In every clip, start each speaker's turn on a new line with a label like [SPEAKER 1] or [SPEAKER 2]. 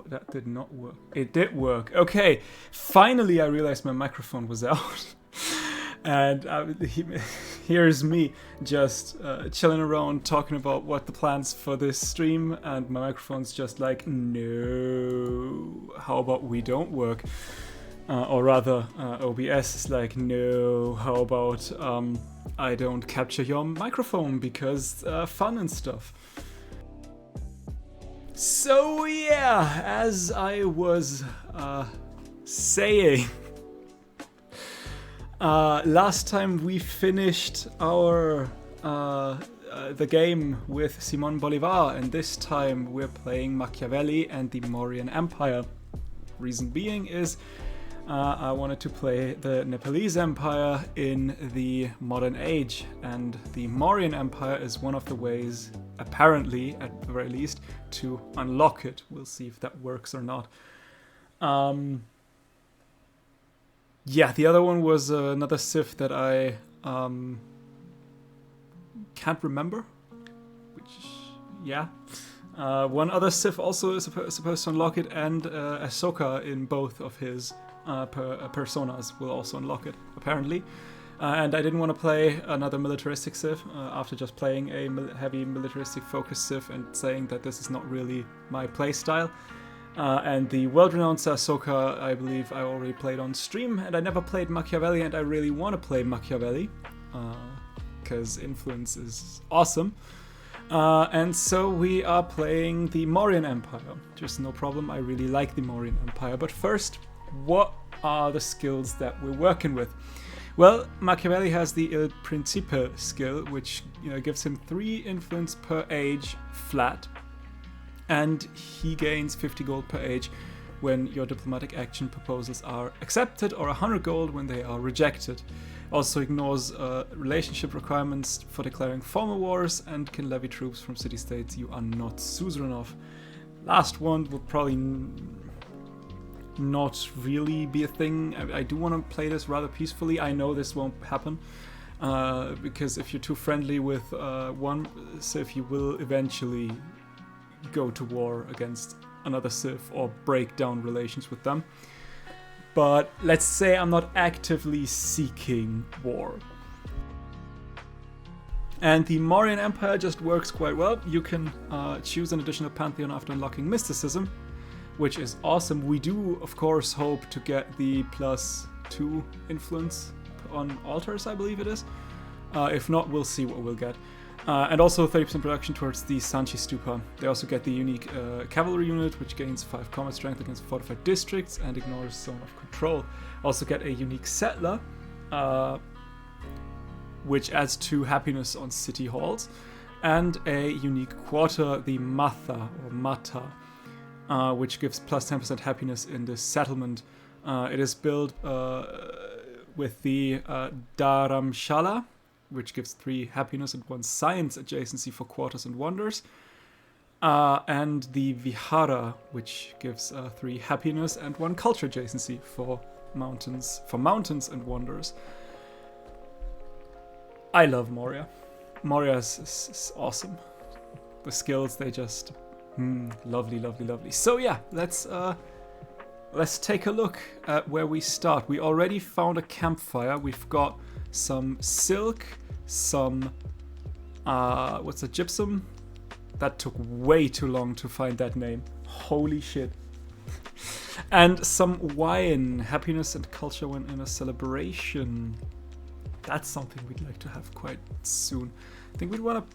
[SPEAKER 1] That did not work. It did work. Okay, finally I realized my microphone was out. And here's me just chilling around talking about what the plans for this stream, and my microphone's just like, no, how about we don't work? Or rather, OBS is like, no, how about I don't capture your microphone because fun and stuff. So yeah, as I was saying, last time we finished our the game with Simon Bolivar, and this time we're playing Machiavelli and the Mauryan Empire. Reason being is I wanted to play the Nepalese Empire in the modern age, and the Mauryan Empire is one of the ways, apparently, at the very least, to unlock it. We'll see if that works or not. Yeah, the other one was another Civ that I can't remember. One other Civ also is supposed to unlock it, and Ahsoka in both of his personas will also unlock it, apparently. And I didn't want to play another militaristic Civ after just playing a heavy militaristic focused Civ and saying that this is not really my playstyle. And the world-renowned Ahsoka, I believe I already played on stream, and I never played Machiavelli, and I really want to play Machiavelli, because Influence is awesome. And so we are playing the Mauryan Empire. Just no problem, I really like the Mauryan Empire. But first, what are the skills that we're working with? Well, Machiavelli has the Il Principe skill, which gives him 3 influence per age flat. And he gains 50 gold per age when your diplomatic action proposals are accepted, or 100 gold when they are rejected. Also ignores relationship requirements for declaring formal wars, and can levy troops from city-states you are not suzerain of. Last one will probably not really be a thing. I do want to play this rather peacefully. I know this won't happen. Because if you're too friendly with one Civ, you will eventually go to war against another Civ or break down relations with them. But let's say I'm not actively seeking war. And the Mauryan Empire just works quite well. You can choose an additional pantheon after unlocking mysticism, which is awesome. We do, of course, hope to get the +2 influence on altars, I believe it is. If not, we'll see what we'll get. And also 30% reduction towards the Sanchi Stupa. They also get the unique cavalry unit, which gains 5 combat strength against fortified districts and ignores zone of control. Also get a unique settler, which adds 2 happiness on city halls, and a unique quarter, the Matha, or Mata, which gives plus 10% happiness in the settlement. It is built with the Dharamshala, which gives 3 happiness and 1 science adjacency for quarters and wonders. And the Vihara, which gives 3 happiness and 1 culture adjacency for mountains and wonders. I love Moria. Moria is awesome. The skills, they just lovely, lovely, lovely. So yeah, let's take a look at where we start. We already found a campfire. We've got some silk, some what's a gypsum? That took way too long to find that name. Holy shit. And some wine, happiness and culture when in a celebration. That's something we'd like to have quite soon. I think we'd want to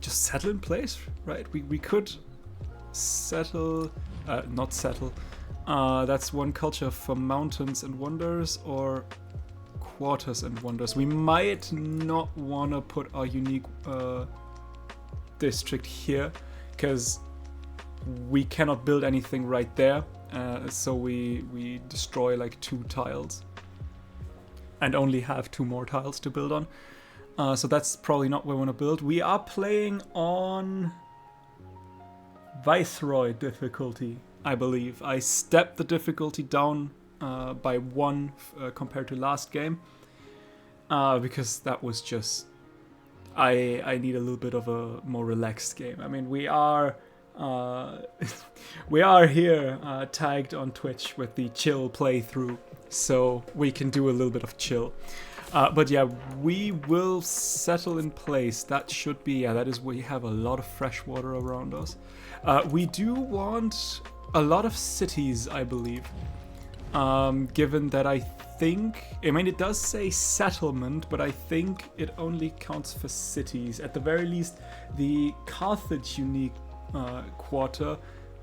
[SPEAKER 1] just settle in place, right? We could settle, not settle. That's 1 culture for mountains and wonders, or quarters and wonders. We might not want to put our unique district here, because we cannot build anything right there, so we destroy like 2 tiles and only have 2 more tiles to build on. So that's probably not where we want to build. We are playing on Viceroy difficulty, I believe. I stepped the difficulty down by 1 compared to last game, because that was just I need a little bit of a more relaxed game. I mean, we are We are here tagged on Twitch with the chill playthrough, so we can do a little bit of chill. But yeah, we will settle in place. That should be, yeah, that is, we have a lot of fresh water around us. We do want a lot of cities, I believe. Given that I mean, it does say settlement, but I think it only counts for cities. At the very least, the Carthage unique quarter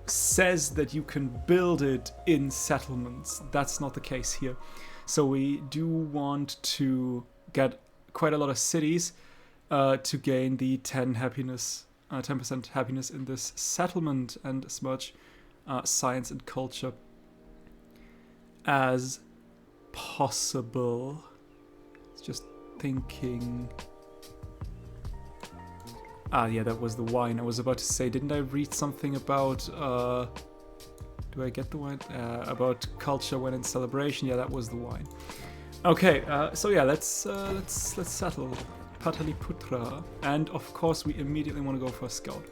[SPEAKER 1] says that you can build it in settlements. That's not the case here. So we do want to get quite a lot of cities to gain the 10% happiness in this settlement, and as much science and culture as possible. Just thinking. Yeah, that was the wine. I was about to say, didn't I read something about do I get the wine? About culture when in celebration. Yeah, that was the wine. Okay, so yeah, let's settle Pataliputra, and of course we immediately want to go for a scout,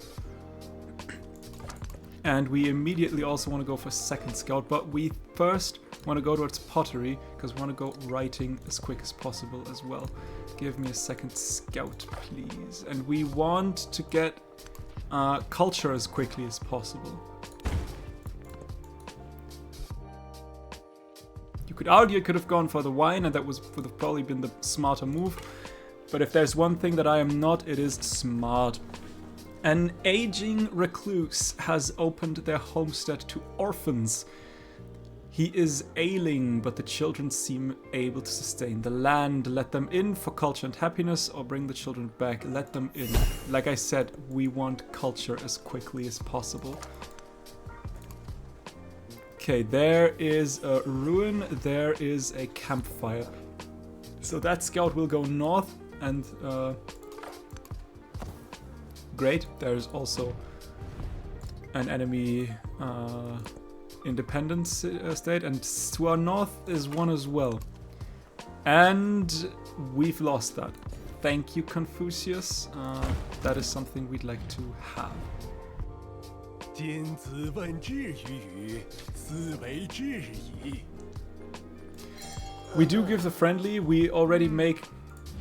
[SPEAKER 1] and we immediately also want to go for a second scout. But we first want to go towards pottery because we want to go writing as quick as possible as well. Give me a second scout, please. And we want to get culture as quickly as possible. You could argue I could have gone for the wine, and that would have probably been the smarter move. But if there's one thing that I am not, it is smart. An aging recluse has opened their homestead to orphans. He is ailing, but the children seem able to sustain the land. Let them in for culture and happiness, or bring the children back. Let them in. Like I said, we want culture as quickly as possible. Okay, there is a ruin, there is a campfire. So that scout will go north, and great, there's also an enemy independence state, and to our north is one as well. And we've lost that. Thank you, Confucius. That is something we'd like to have. We do give the friendly. We already make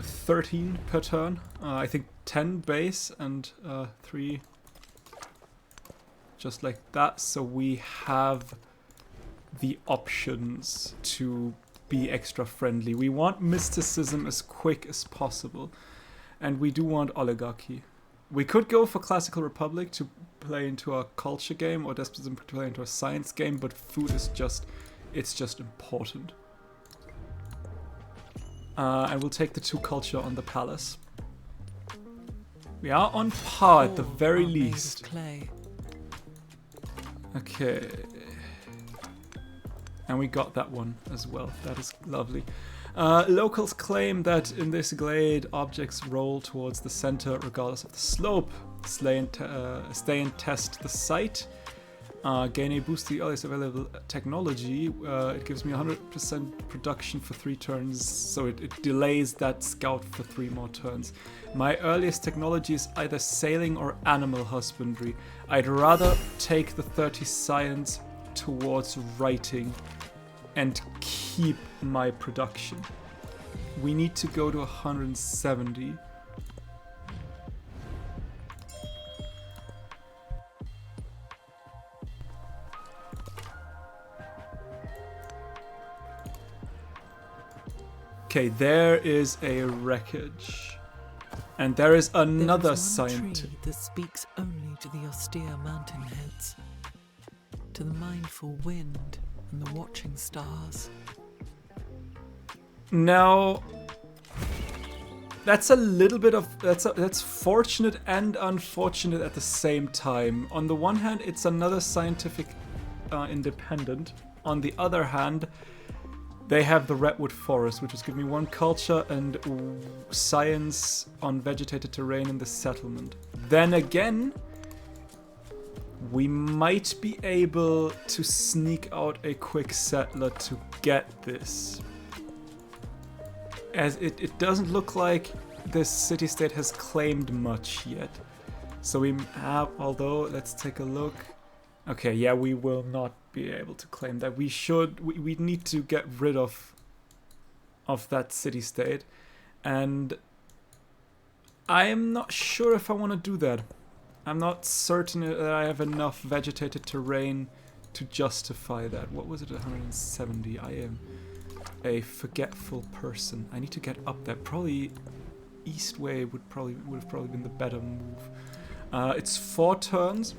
[SPEAKER 1] 13 per turn. I think 10 base and 3 just like that. So we have the options to be extra friendly. We want mysticism as quick as possible. And we do want oligarchy. We could go for Classical Republic to play into our culture game, or despotism to play into a science game, but food is just, it's just important. And we'll take the 2 culture on the palace. We are on par at the very least. Okay. And we got that one as well. That is lovely. Locals claim that in this glade, objects roll towards the center regardless of the slope. Stay and test the site. Gain a boost to the earliest available technology. It gives me 100% production for 3 turns, so it delays that scout for 3 more turns. My earliest technology is either sailing or animal husbandry. I'd rather take the 30 science towards writing and keep my production. We need to go to 170. Okay, there is a wreckage. And there is another scientist
[SPEAKER 2] that speaks only to the austere mountainheads, to the mindful wind and the watching stars.
[SPEAKER 1] Now, that's a little bit of that's fortunate and unfortunate at the same time. On the one hand, it's another scientific independent. On the other hand, they have the redwood forest, which is giving me 1 culture and science on vegetated terrain in the settlement. Then again, we might be able to sneak out a quick settler to get this. As it doesn't look like this city-state has claimed much yet. So we have, although, let's take a look. Okay, yeah, we will not be able to claim that. We need to get rid of that city-state. And I'm not sure if I want to do that. I'm not certain that I have enough vegetated terrain to justify that. What was it, 170? I am a forgetful person. I need to get up there. Probably east way would have probably been the better move. It's 4 turns.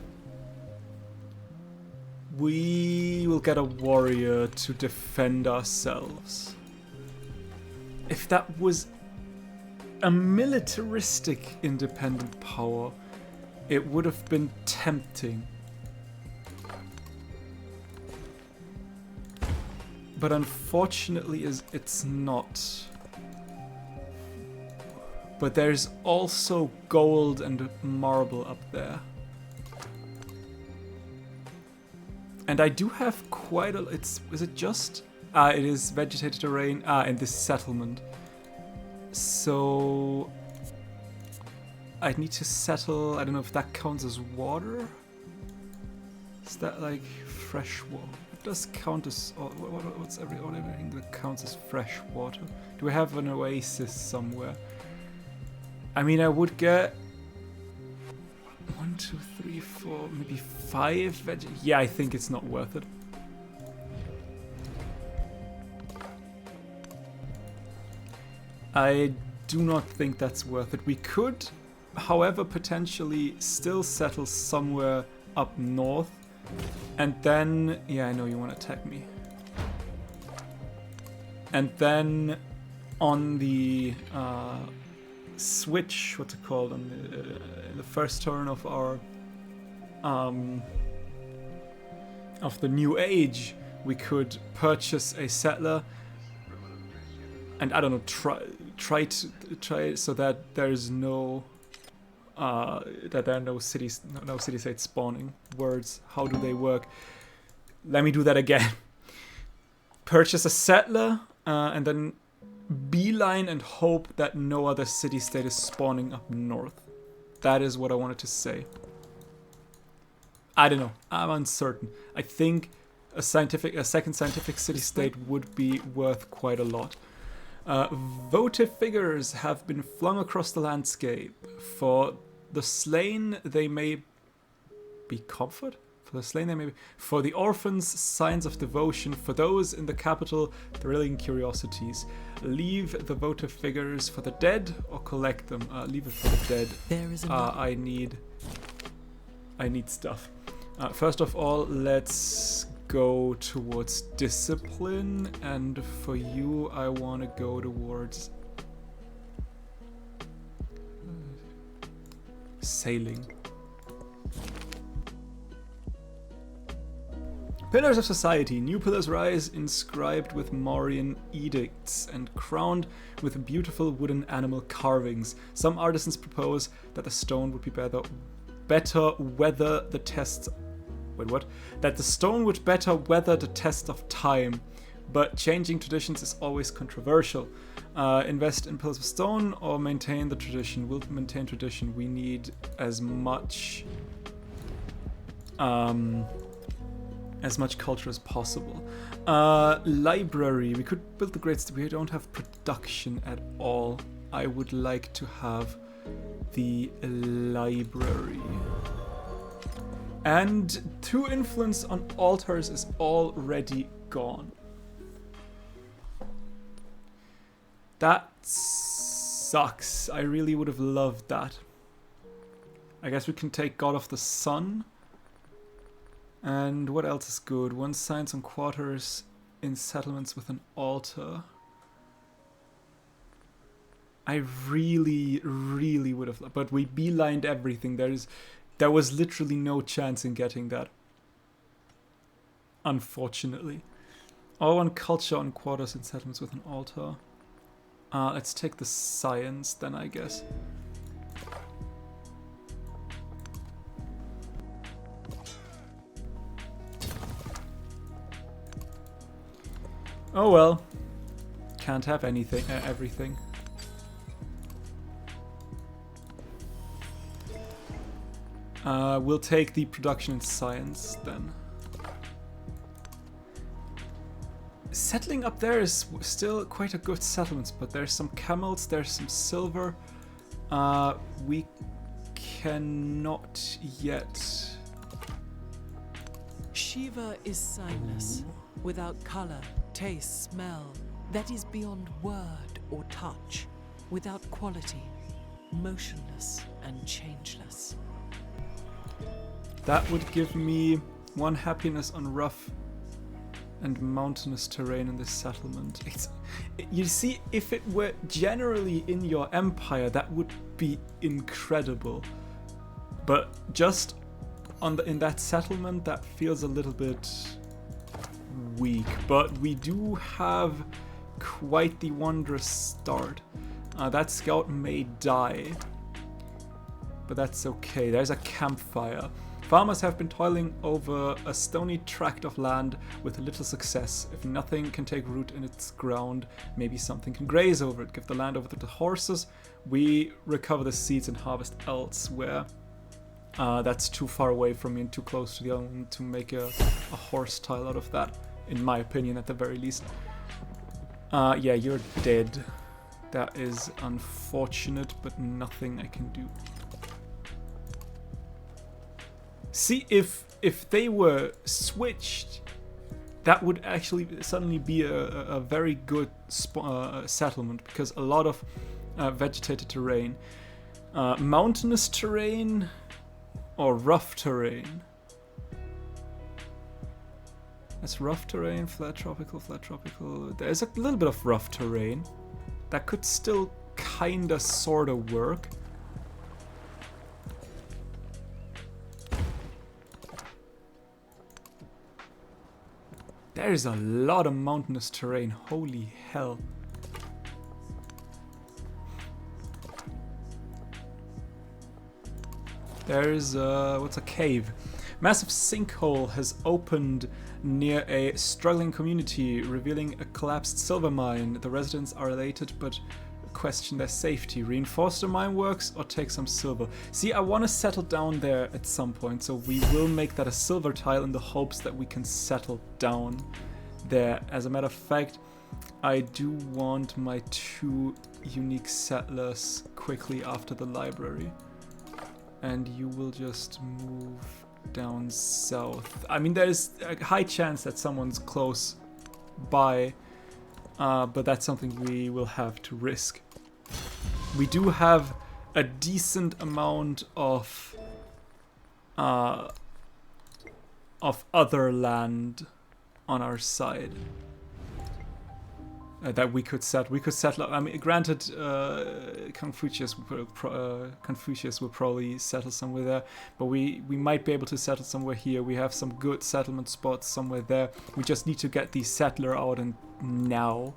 [SPEAKER 1] We will get a warrior to defend ourselves. If that was a militaristic independent power, it would have been tempting. But unfortunately, it's not. But there's also gold and marble up there. And I do have quite a... Is it just... it is vegetated terrain. And this settlement. So... I need to settle... I don't know if that counts as water? Is that like fresh water? It does count as... What's everything that counts as fresh water? Do we have an oasis somewhere? I mean, I would get... 1, 2, 3, 4, maybe 5 veg... Yeah, I think it's not worth it. I do not think that's worth it. We could, however, potentially still settle somewhere up north. And then... Yeah, I know you want to attack me. And then on the... switch, what's it called, on the first turn of our of the new age, we could purchase a settler and I don't know, try so that there's no that there are no city-states spawning. Words, how do they work? Let me do that again. Purchase a settler and then beeline and hope that no other city-state is spawning up north. That is what I wanted to say. I don't know. I'm uncertain. I think a second scientific city-state would be worth quite a lot. Votive figures have been flung across the landscape. For the slain, they may be comfort. For the slain, they may be. For the orphans, signs of devotion. For those in the capital, thrilling curiosities. Leave the votive figures for the dead or collect them. Leave it for the dead.
[SPEAKER 2] There is
[SPEAKER 1] I need stuff. First of all, let's go towards discipline, and for you, I want to go towards sailing. Pillars of Society. New pillars rise, inscribed with Mauryan edicts and crowned with beautiful wooden animal carvings. Some artisans propose that the stone would be better weather the tests. Wait, what? That the stone would better weather the test of time, but changing traditions is always controversial. Invest in pillars of stone or maintain the tradition. We'll maintain tradition. We need as much culture as possible. Library. We could build the great... We don't have production at all. I would like to have the library. And 2 influence on altars is already gone. That sucks. I really would have loved that. I guess we can take God of the Sun. And what else is good? 1 science on quarters in settlements with an altar. I really, really would have... But we beelined everything. There was literally no chance in getting that. Unfortunately. All on culture on quarters in settlements with an altar. Let's take the science then, I guess. Oh well. Can't have anything, everything. We'll take the production in science then. Settling up there is still quite a good settlement, but there's some camels, there's some silver. We cannot yet.
[SPEAKER 2] Shiva is signless, without color, taste, smell, that is beyond word or touch, without quality, motionless and changeless.
[SPEAKER 1] That would give me 1 happiness on rough and mountainous terrain in this settlement. You see, if it were generally in your empire, that would be incredible. But just in that settlement, that feels a little bit weak. But we do have quite the wondrous start. That scout may die, but that's okay. There's a campfire. Farmers have been toiling over a stony tract of land with little success. If nothing can take root in its ground, maybe something can graze over it. Give the land over to the horses. We recover the seeds and harvest elsewhere. That's too far away from me and too close to the other one to make a horse tile out of that, in my opinion, at the very least. Yeah, you're dead. That is unfortunate, but nothing I can do. See, if they were switched, that would actually suddenly be a very good settlement, because a lot of vegetated terrain. Mountainous terrain or rough terrain? That's rough terrain, flat tropical, flat tropical. There's a little bit of rough terrain. That could still kinda sorta work. There's a lot of mountainous terrain, holy hell. There's what's a cave? Massive sinkhole has opened near a struggling community, revealing a collapsed silver mine. The residents are elated but question their safety. Reinforce the mine works or take some silver. See, I want to settle down there at some point, so we will make that a silver tile in the hopes that we can settle down there. As a matter of fact, I do want my 2 unique settlers quickly after the library. And you will just move down south. I mean, there's a high chance that someone's close by, but that's something we will have to risk. We do have a decent amount of other land on our side that we could set. We could settle. I mean, granted, Confucius will probably settle somewhere there, but we might be able to settle somewhere here. We have some good settlement spots somewhere there. We just need to get the settler out and now.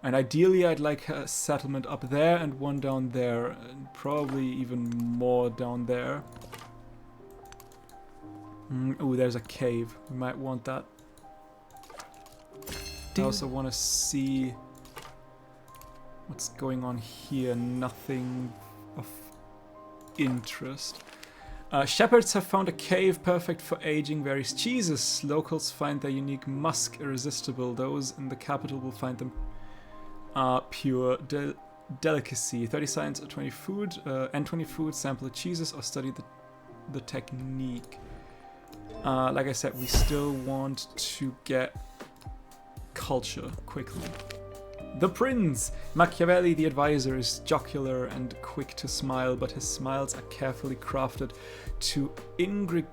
[SPEAKER 1] And ideally, I'd like a settlement up there and one down there, and probably even more down there. Ooh, there's a cave. We might want that. I also want to see what's going on here. Nothing of interest. Shepherds have found a cave perfect for aging various cheeses. Locals find their unique musk irresistible. Those in the capital will find them pure delicacy. 30 science or 20 food, and 20 food. Sample the cheeses or study the technique. Like I said, we still want to get culture quickly. The Prince! Machiavelli, the advisor, is jocular and quick to smile, but his smiles are carefully crafted to ingratiate.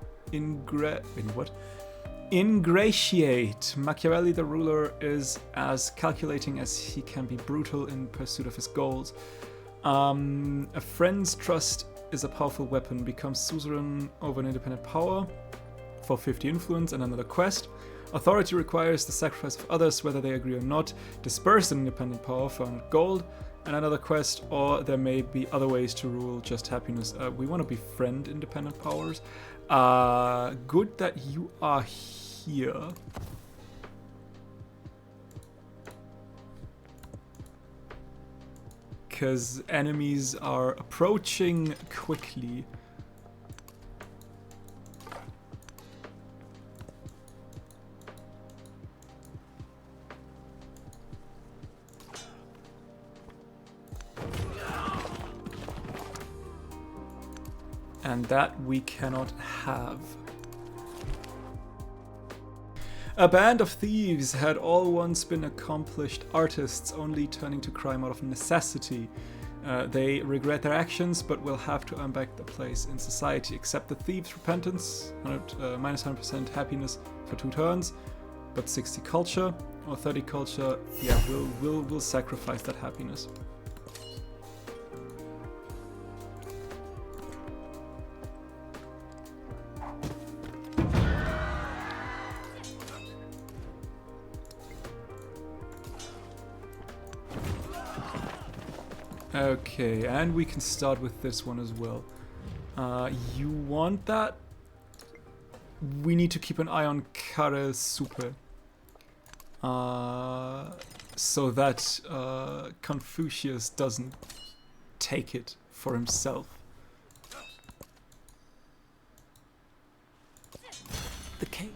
[SPEAKER 1] Machiavelli, the ruler, is as calculating as he can be brutal in pursuit of his goals. A friend's trust is a powerful weapon. Become suzerain over an independent power for 50 influence and another quest. Authority requires the sacrifice of others, whether they agree or not. Disperse an independent power for 100 gold and another quest, or there may be other ways to rule, just happiness. We want to befriend independent powers. Good that you are here. Because enemies are approaching quickly. And that we cannot have. A band of thieves had all once been accomplished artists, only turning to crime out of necessity. They regret their actions, but will have to earn back their place in society. Accept the thieves' repentance, minus 100% happiness for 2 turns, but 60 culture or 30 culture. Yeah, we'll sacrifice that happiness. Okay, and we can start with this one as well. You want that? We need to keep an eye on Karel Supe. So that Confucius doesn't take it for himself.
[SPEAKER 2] The cave.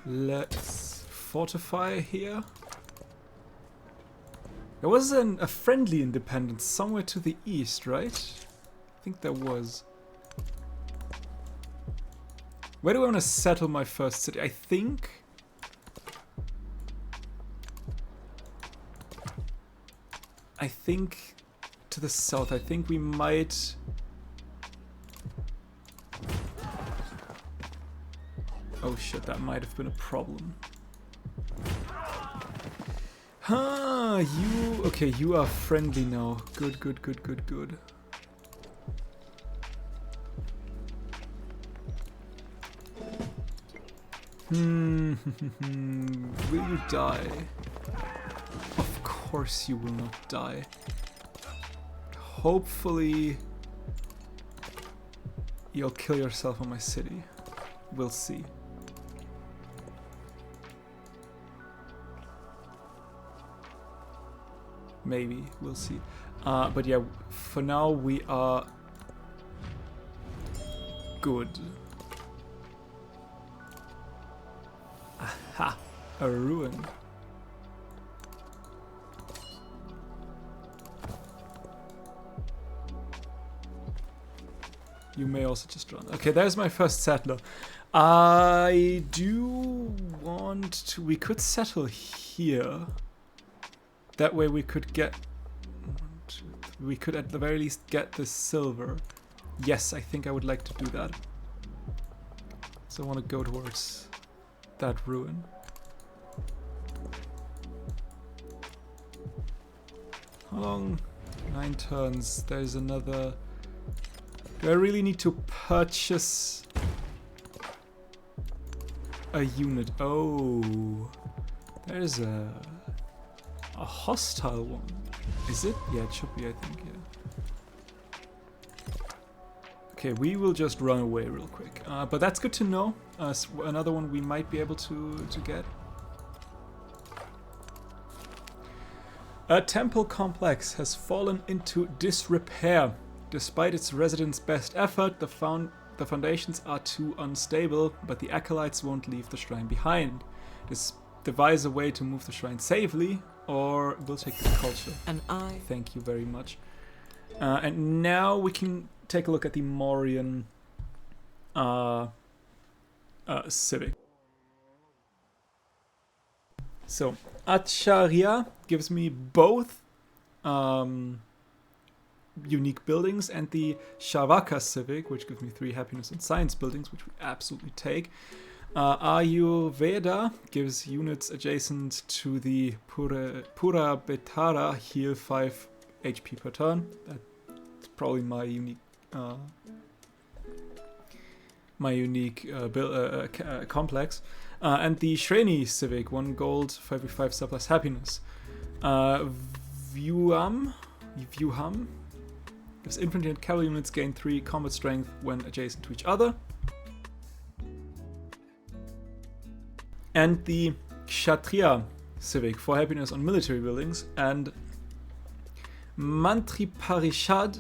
[SPEAKER 1] Let's fortify here. There was a friendly independence somewhere to the east, right? I think there was. Where do I want to settle my first city? I think... to the south. I think we might... Oh shit, that might have been a problem. Huh, you... Okay, you are friendly now. Good, good, good, good, good. Will you die? Of course you will not die. Hopefully... you'll kill yourself on my city. We'll see. Maybe, we'll see. But yeah, for now we are good. Aha! A ruin. You may also just run. Okay, there's my first settler. I do want to... We could settle here. That way we could get... we could at the very least get the silver. Yes, I think I would like to do that. So I want to go towards that ruin. How long? 9 turns. There's another... Do I really need to purchase a unit? Oh, there's a hostile one. Is it? Yeah, it should be, I think, yeah. Okay, we will just run away real quick. But that's good to know. Another one we might be able to get. A temple complex has fallen into disrepair. Despite its residents' best effort, the foundations are too unstable, but the acolytes won't leave the shrine behind. Devise a way to move the shrine safely, or we'll take the culture.
[SPEAKER 2] And I...
[SPEAKER 1] Thank you very much. And now we can take a look at the Mauryan civic. So, Acharya gives me both unique buildings, and the Shavaka civic, which gives me 3 happiness and science buildings, which we absolutely take. Ayurveda gives units adjacent to the Pura Betara heal 5 HP per turn. That's probably my unique complex. And the Shreni civic, 1 gold for every 5 surplus happiness. Vyuham gives infantry and cavalry units gain 3 combat strength when adjacent to each other. And the Kshatriya civic, 4 happiness on military buildings. And Mantri Parishad,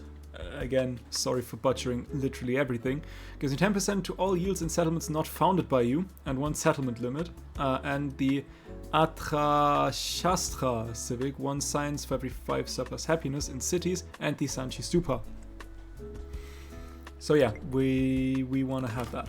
[SPEAKER 1] again, sorry for butchering literally everything, gives you 10% to all yields in settlements not founded by you, and 1 settlement limit. And the Atra Shastra civic, 1 science for every 5 surplus happiness in cities, and the Sanchi Stupa. So yeah, we want to have that.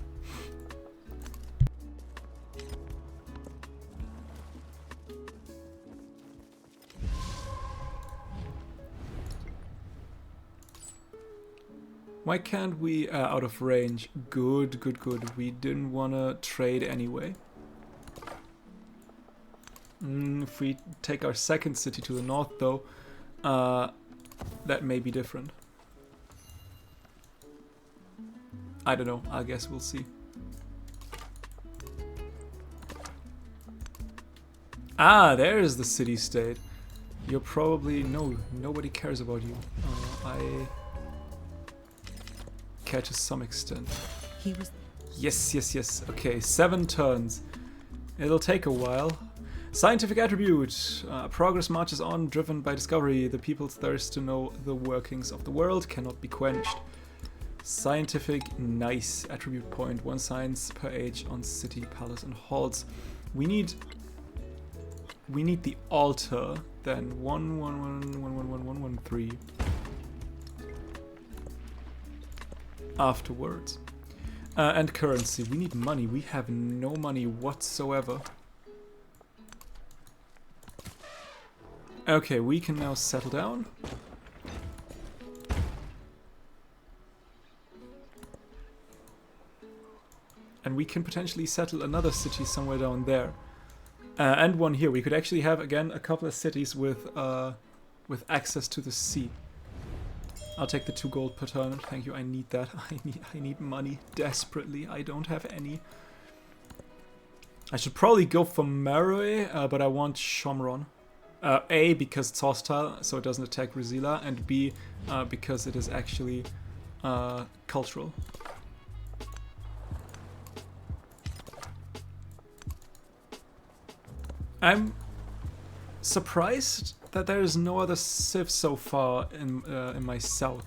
[SPEAKER 1] Why can't we out of range? Good, good, good. We didn't want to trade anyway. If we take our second city to the north, though, that may be different. I don't know. I guess we'll see. Ah, there's the city-state. You're probably... No, nobody cares about you. I care to some extent.
[SPEAKER 2] He was...
[SPEAKER 1] Yes, yes, yes. Okay, 7 turns. It'll take a while. Scientific attribute. Progress marches on, driven by discovery. The people's thirst to know the workings of the world cannot be quenched. Scientific, nice. Attribute point, 1 science per age on city, palace, and halls. We need the altar. Then 1, 1, 1, 1, 1, 1, 1, 1, 3. Afterwards. And currency. We need money. We have no money whatsoever. Okay, we can now settle down. And we can potentially settle another city somewhere down there. And one here. We could actually have, again, a couple of cities with access to the sea. I'll take the 2 gold per turn. Thank you, I need that. I need money desperately. I don't have any. I should probably go for Meroe, but I want Shomron. A, because it's hostile, so it doesn't attack Rizila, and B, because it is actually cultural. I'm surprised that there is no other civ so far in my south.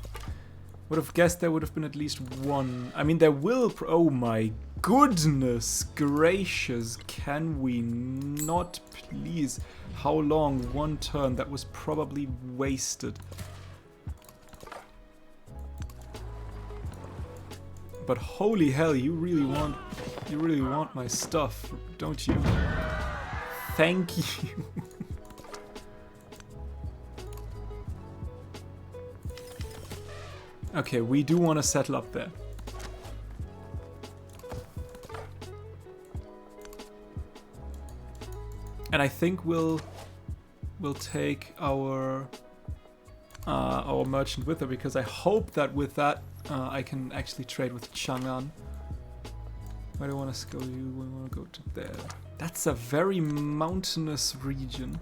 [SPEAKER 1] Would have guessed there would have been at least one. I mean, there will... Oh my goodness gracious, can we not please? How long? 1 turn. That was probably wasted. But holy hell, you really want my stuff, don't you? Thank you. Okay, we do want to settle up there. And I think we'll take our merchant with her, because I hope that with that I can actually trade with Chang'an. Where do I want to go? We want to go to there. That's a very mountainous region.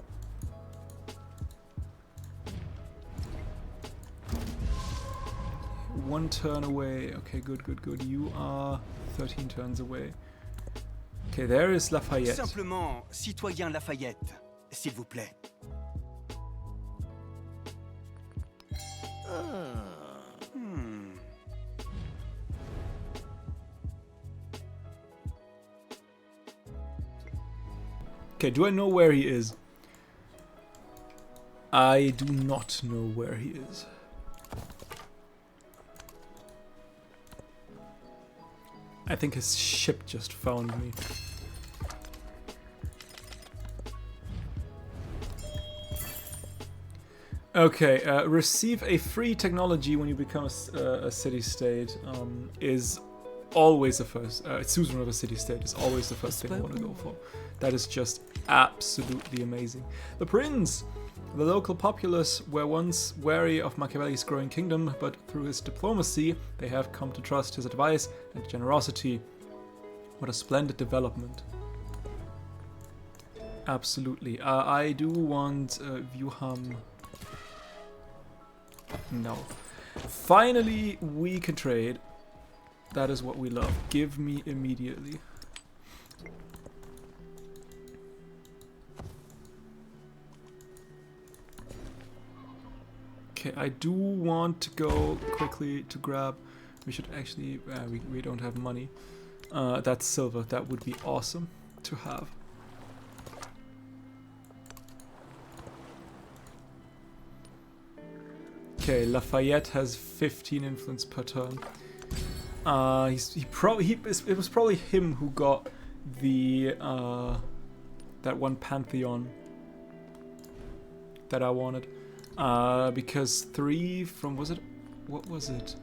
[SPEAKER 1] One turn away. Okay, good, good, good. You are 13 turns away. Okay, there is Lafayette.
[SPEAKER 3] Simplement, citoyen Lafayette, s'il vous plaît.
[SPEAKER 1] Okay, do I know where he is? I do not know where he is. I think his ship just found me. Okay, receive a free technology when you become a city-state is always the first. Suzerain of a city-state is always the first thing I want to go for. That is just absolutely amazing. The Prince! The local populace were once wary of Machiavelli's growing kingdom, but through his diplomacy, they have come to trust his advice and generosity. What a splendid development. Absolutely. I do want Vuham. No. Finally, we can trade. That is what we love. Give me immediately. Okay, I do want to go quickly to grab. We should actually. We don't have money. That's silver. That would be awesome to have. Okay, Lafayette has 15 influence per turn. It was probably him who got the that one Pantheon that I wanted. Because 3 from what was it?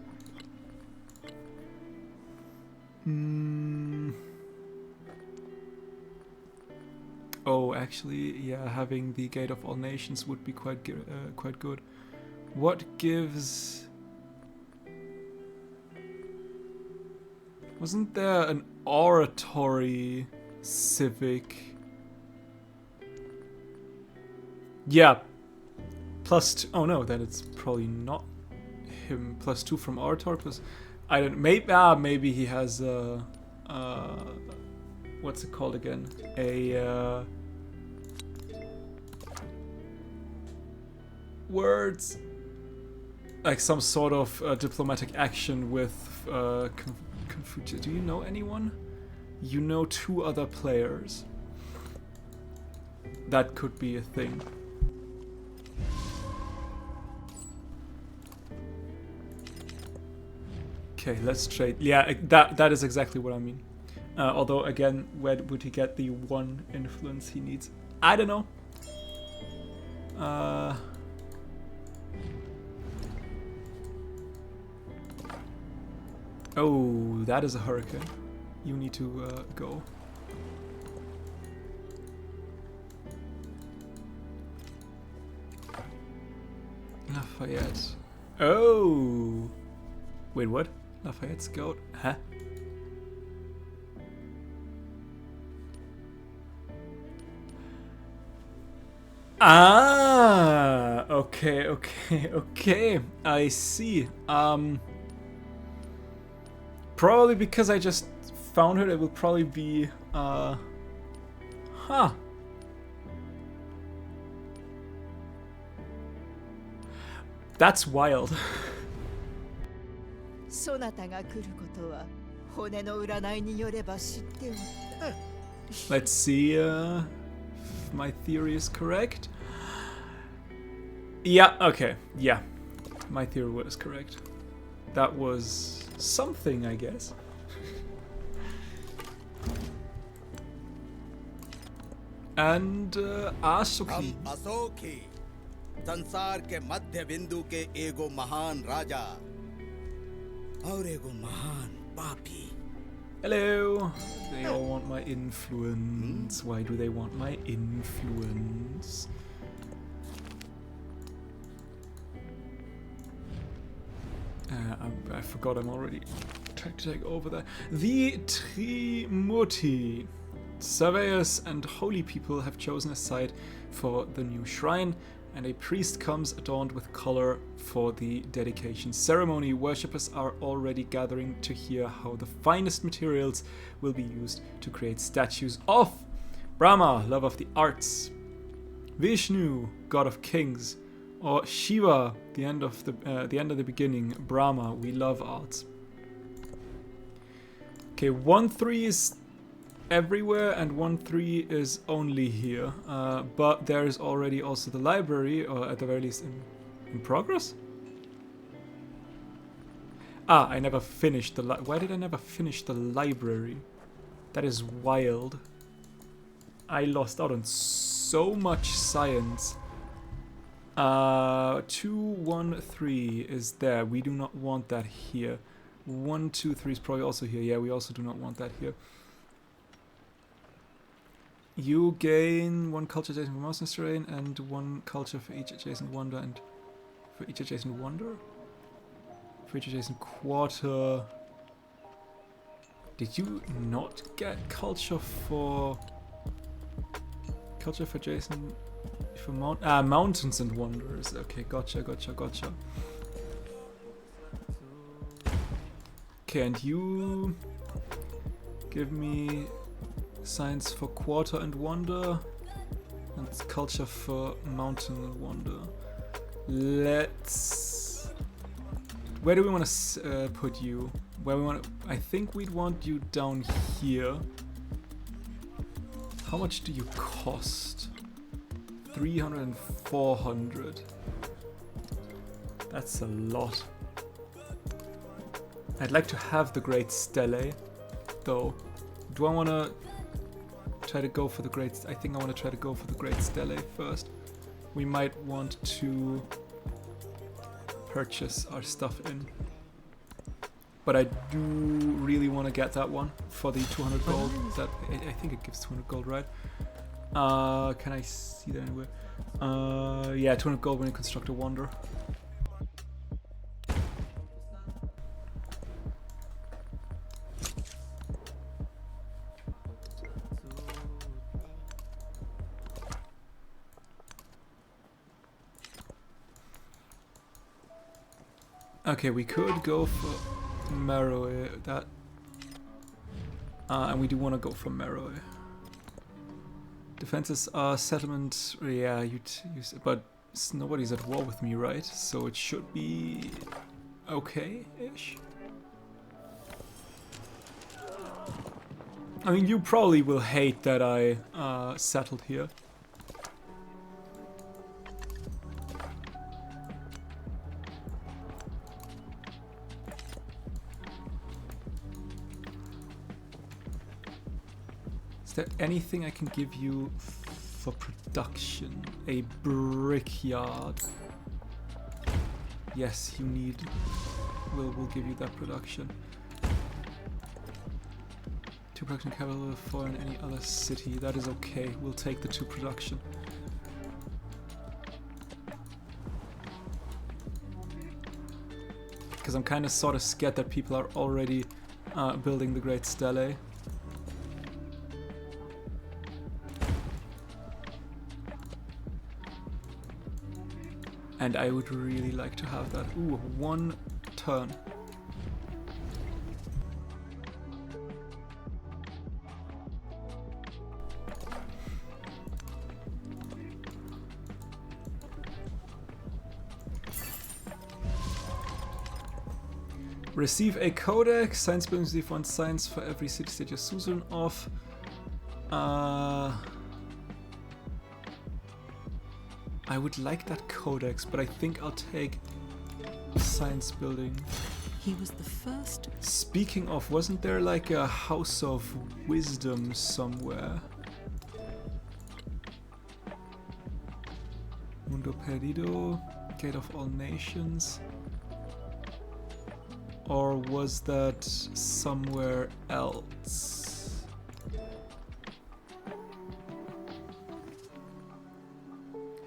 [SPEAKER 1] Oh, actually, yeah, having the Gate of All Nations would be quite good. What gives? Wasn't there an oratory civic? Yeah. +2. Oh no, then it's probably not him. +2 from oratory. Plus, I don't. Maybe he has what's it called again? Words. Like some sort of diplomatic action with Confucius. Do you know anyone? You know 2 other players. That could be a thing. Okay, let's trade. Yeah, that is exactly what I mean. Although, again, where would he get the 1 influence he needs? I don't know. Oh, that is a hurricane. You need to go. Lafayette. Oh! Wait, what? Lafayette's goat? Huh? Ah! Okay. I see. Probably because I just found her, it will probably be, huh. That's wild.
[SPEAKER 4] そなたが来ることは骨の占いによれば知っておった。
[SPEAKER 1] Let's see if my theory is correct. Yeah, okay. Yeah. My theory was correct. That was something, I guess. And Asoki.
[SPEAKER 5] अशोकी संसार के मध्य बिंदु के एगो महान राजा और एगो महान पापी.
[SPEAKER 1] Hello. They all want my influence. Why do they want my influence? I forgot I'm already trying to take over there. The Trimurti. Surveyors and holy people have chosen a site for the new shrine, and a priest comes adorned with color for the dedication ceremony. Worshippers are already gathering to hear how the finest materials will be used to create statues of Brahma, love of the arts, Vishnu, god of kings, or Shiva, the end of the beginning, Brahma, we love arts. Okay, 1-3 is everywhere and 1-3 is only here, but there is already also the library, or at the very least in progress. I never finished why did I never finish the library? That is wild. I lost out on so much science. 2-1-3 is there. We do not want that here. 1-2-3 is probably also here. Yeah, we also do not want that here. You gain 1 culture adjacent for mountain terrain and 1 culture for each adjacent wonder and for each adjacent wonder? For each adjacent quarter. Did you not get culture for adjacent for mountains and wonders? Okay, gotcha. Okay, and you give me science for quarter and wonder, and culture for mountain and wonder. Let's. Where do we want to put you? Where we want? I think we'd want you down here. How much do you cost? 300 and 400. That's a lot. I'd like to have the Great Stele, though. Do I want to try to go for the Great... I think I want to try to go for the Great Stele first. We might want to purchase our stuff in. But I do really want to get that one for the 200 gold. That I think it gives 200 gold, right? Can I see that anywhere? Yeah, 200 gold when you construct a wonder. Okay, we could go for Meroe, that, and we do want to go for Meroe. Defenses are settlement, yeah, but nobody's at war with me, right? So it should be okay-ish. I mean, you probably will hate that I settled here. Is there anything I can give you for production? A brickyard. Yes, you need... We'll give you that production. 2 production capital for in any other city. That is okay. We'll take the 2 production. Because I'm kind of sort of scared that people are already building the Great Stele. And I would really like to have that. Ooh, 1 turn. Receive a codex. Science buildings leave 1 science for every city state you're suzerain of. I would like that codex, but I think I'll take science building.
[SPEAKER 2] He was the first.
[SPEAKER 1] Speaking of, wasn't there like a house of wisdom somewhere? Mundo Perdido, Gate of All Nations. Or was that somewhere else?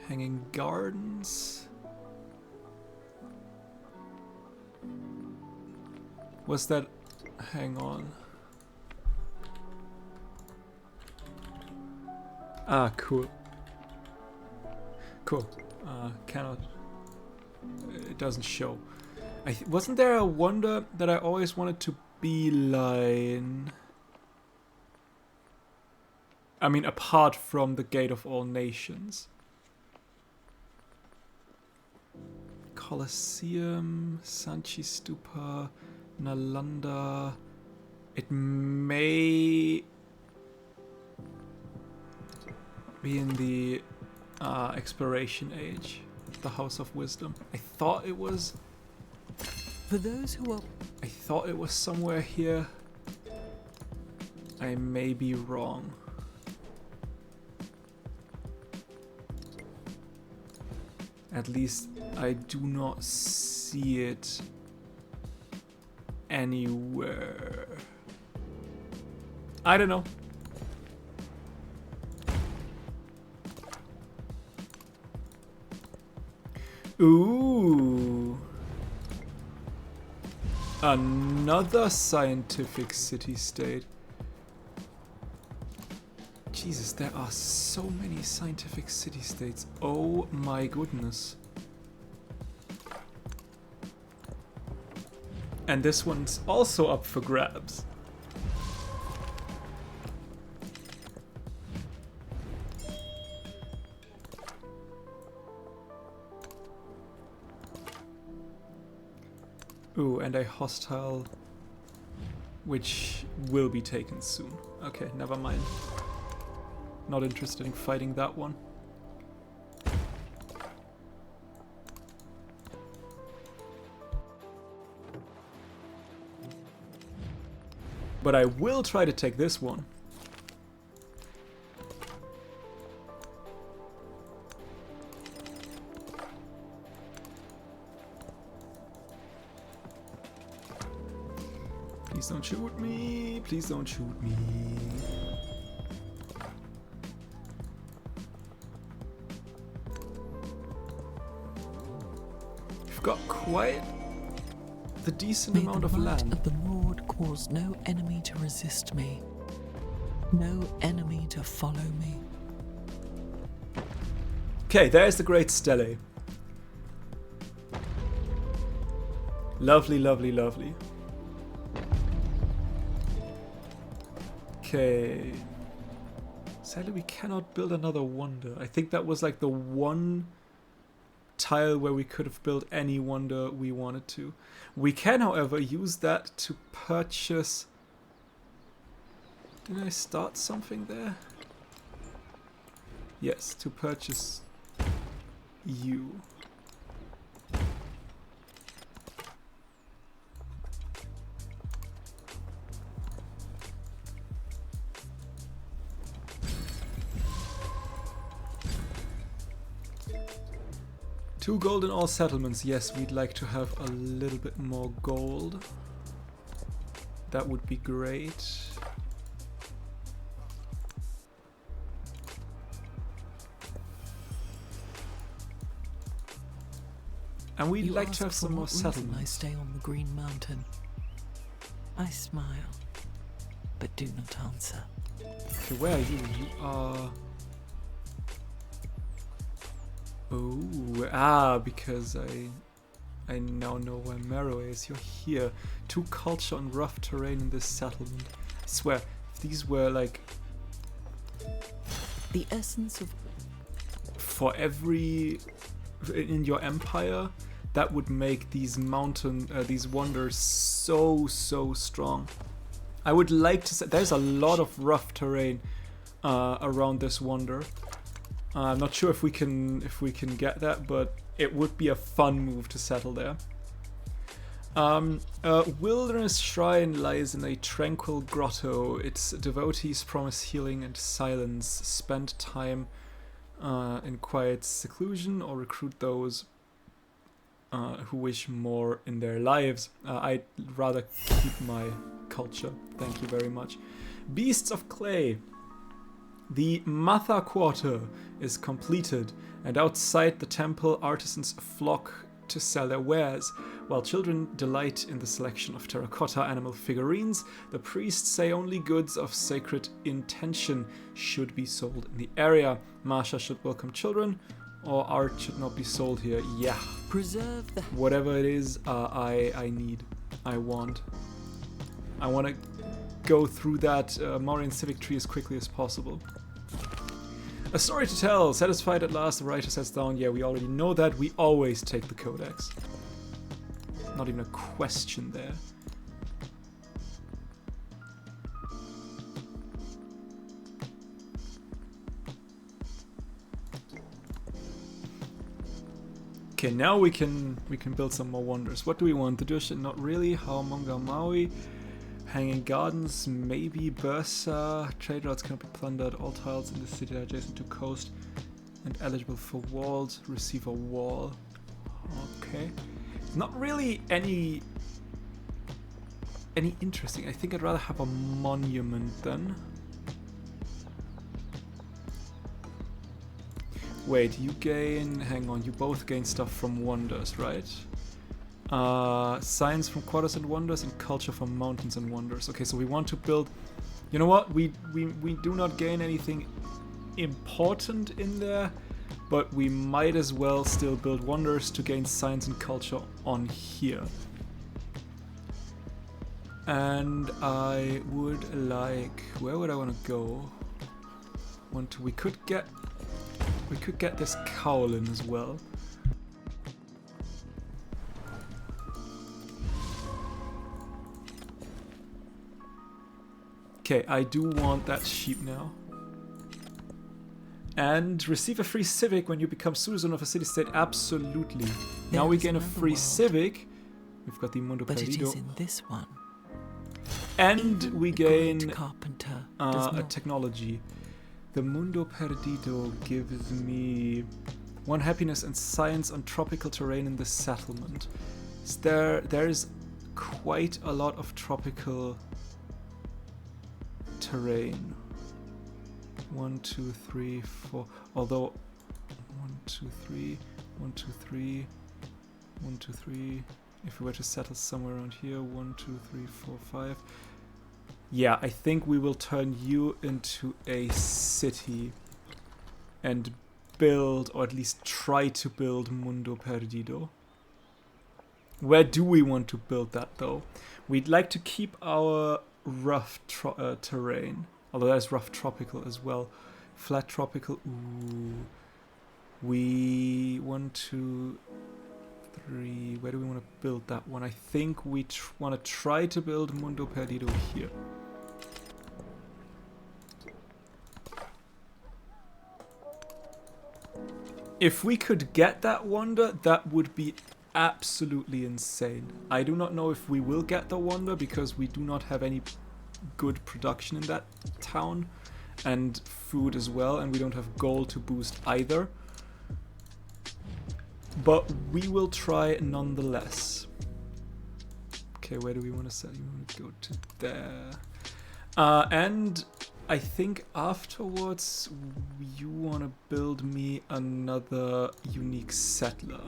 [SPEAKER 1] Hanging Gardens? Was that... Hang on. Ah, cool. Cool. Cannot... It doesn't show. Wasn't there a wonder that I always wanted to beeline? I mean, apart from the Gate of All Nations. Colosseum, Sanchi Stupa, Nalanda. It may be in the Exploration Age, the House of Wisdom. I thought it was...
[SPEAKER 2] For those who are...
[SPEAKER 1] I thought it was somewhere here. I may be wrong. At least I do not see it anywhere. I don't know. Ooh. Another scientific city-state. Jesus, there are so many scientific city-states. Oh my goodness. And this one's also up for grabs. Ooh, and a hostile, which will be taken soon. Okay, never mind. Not interested in fighting that one. But I will try to take this one. Please don't shoot me. Please don't shoot me. We've got quite the decent
[SPEAKER 2] May
[SPEAKER 1] amount
[SPEAKER 2] the
[SPEAKER 1] of
[SPEAKER 2] might
[SPEAKER 1] land.
[SPEAKER 2] of the Lord cause no enemy to resist me, no enemy to follow me.
[SPEAKER 1] Okay, there's the Great Stele. Lovely, lovely, lovely. Okay. Sadly, we cannot build another wonder. I think that was like the one tile where we could have built any wonder we wanted to. We can, however, use that to purchase... Did I start something there? Yes, to purchase you. Two gold in all settlements. Yes, we'd like to have a little bit more gold. That would be great. And we'd
[SPEAKER 2] You
[SPEAKER 1] like
[SPEAKER 2] ask
[SPEAKER 1] to have
[SPEAKER 2] for
[SPEAKER 1] some more
[SPEAKER 2] what reason
[SPEAKER 1] settlements.
[SPEAKER 2] I stay on the Green Mountain. I smile, but do not answer.
[SPEAKER 1] Okay, where are you? You are... Oh, because I now know where Marrow is. You're here. 2 culture on rough terrain in this settlement. I swear, if these were like...
[SPEAKER 2] The essence of
[SPEAKER 1] For every... in your empire, that would make these these wonders so strong. I would like to say... There's a lot of rough terrain around this wonder. I'm not sure if we can get that, but it would be a fun move to settle there. Wilderness Shrine lies in a tranquil grotto. Its devotees promise healing and silence. Spend time in quiet seclusion or recruit those who wish more in their lives. I'd rather keep my culture. Thank you very much. Beasts of Clay. The Matha Quarter is completed, and outside the temple artisans flock to sell their wares. While children delight in the selection of terracotta animal figurines, the priests say only goods of sacred intention should be sold in the area. Masha should welcome children, or art should not be sold here. Yeah,
[SPEAKER 2] preserve the
[SPEAKER 1] whatever it is, I need, I want to go through that Mauryan civic tree as quickly as possible. A story to tell. Satisfied at last, the writer sets down. Yeah, we already know that. We always take the codex. Not even a question there. Okay, now we can build some more wonders. What do we want? The Dush? Not really. Haomonga Maui. Hanging Gardens, maybe Bursa. Trade routes cannot be plundered. All tiles in the city are adjacent to coast and eligible for walls. Receive a wall. Okay. Not really any interesting. I think I'd rather have a monument then. Wait, you gain... Hang on, you both gain stuff from wonders, right? Science from quarters and wonders, and culture from mountains and wonders. Okay, so we want to build... You know what? We do not gain anything important in there, but we might as well still build wonders to gain science and culture on here. And I would like... Where would I want to go? We could get this cowl in as well. Okay, I do want that sheep now. And receive a free civic when you become citizen of a city-state. Absolutely. Now we gain a free civic. We've got the Mundo
[SPEAKER 2] but it
[SPEAKER 1] Perdido.
[SPEAKER 2] is in this one.
[SPEAKER 1] And
[SPEAKER 2] Even
[SPEAKER 1] we
[SPEAKER 2] a great
[SPEAKER 1] gain
[SPEAKER 2] carpenter does
[SPEAKER 1] a
[SPEAKER 2] not.
[SPEAKER 1] technology. The Mundo Perdido gives me 1 happiness and science on tropical terrain in the settlement. There's quite a lot of tropical terrain. 1, 2, 3, 4. Although 1, 2, 3, 1, 2, 3, 1, 2, 3. If we were to settle somewhere around here, 1, 2, 3, 4, 5. Yeah, I think we will turn you into a city and build, or at least try to build, Mundo Perdido. Where do we want to build that, though? We'd like to keep our rough terrain, although there's rough tropical as well. Flat tropical, ooh. We 1, 2, 3. Where do we want to build that one? I think we want to try to build Mundo Perdido here. If we could get that wonder, that would be absolutely insane. I do not know if we will get the wonder because we do not have any good production in that town, and food as well, and we don't have gold to boost either. But we will try nonetheless. Okay, where do we want to sell? You want to go to there. And I think afterwards you want to build me another unique settler.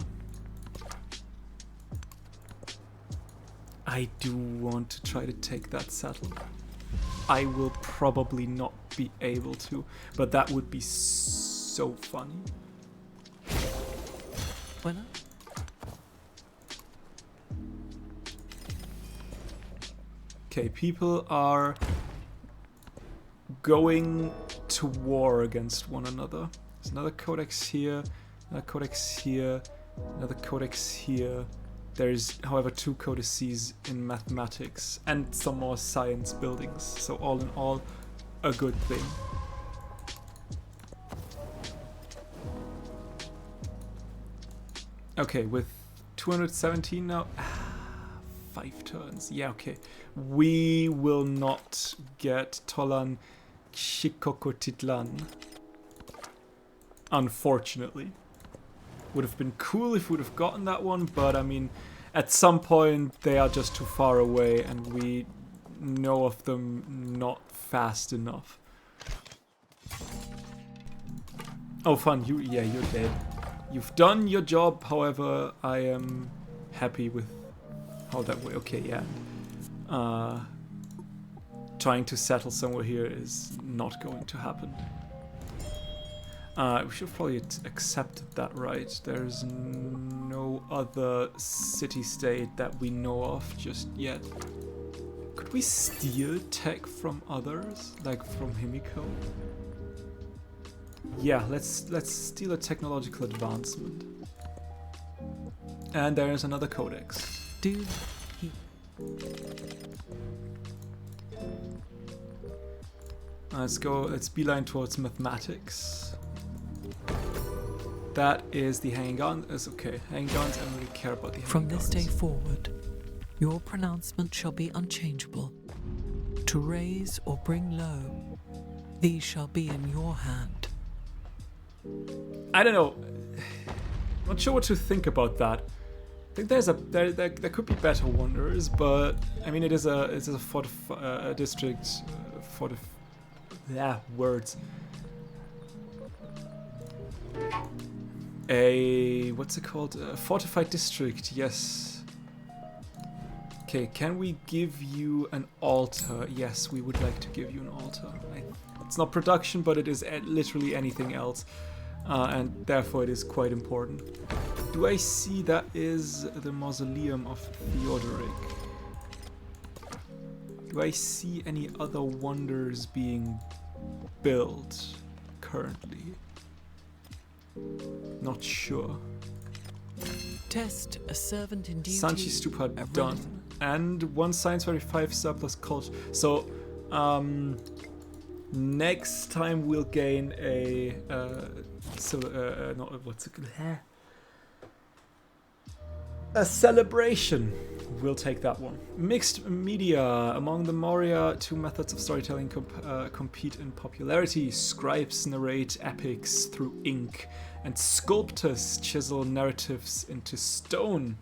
[SPEAKER 1] I do want to try to take that settlement. I will probably not be able to, but that would be so funny.
[SPEAKER 2] Why not?
[SPEAKER 1] Okay, people are going to war against one another. There's another codex here, another codex here, another codex here. There's, however, 2 codices in mathematics and some more science buildings. So all in all, a good thing. Okay, with 217 now. 5 turns. Yeah, okay. We will not get Tolan Xicocotitlan. Unfortunately. Would have been cool if we would have gotten that one, but I mean, at some point they are just too far away and we know of them not fast enough. Oh, fun. You're dead. You've done your job, however, I am happy with how that went. Okay, yeah. Trying to settle somewhere here is not going to happen. We should probably accept that, right? There's no other city-state that we know of just yet. Could we steal tech from others? Like from Himiko? Yeah, let's steal a technological advancement. And there is another codex.
[SPEAKER 2] Do he?
[SPEAKER 1] Let's beeline towards mathematics. That is the hanging on. It's okay. Hanging ons, I don't really care about the hanging
[SPEAKER 2] From this day
[SPEAKER 1] ons.
[SPEAKER 2] forward, your pronouncement shall be unchangeable. To raise or bring low, these shall be in your hand.
[SPEAKER 1] I don't know. Not sure what to think about that. I think there could be better wonders, but I mean it is a district words. What's it called? A fortified district, yes. Okay, can we give you an altar? Yes, we would like to give you an altar. It's not production, but it is literally anything else. And therefore it is quite important. Do I see that is the mausoleum of Theodoric? Do I see any other wonders being built currently? Not sure.
[SPEAKER 2] Test a servant in duty.
[SPEAKER 1] Sanchi Stupa done. And 1 science 35 surplus culture. So, next time we'll gain a a celebration We'll take that one. Mixed media. Among the Moria, two methods of storytelling compete in popularity. Scribes narrate epics through ink, and sculptors chisel narratives into stone.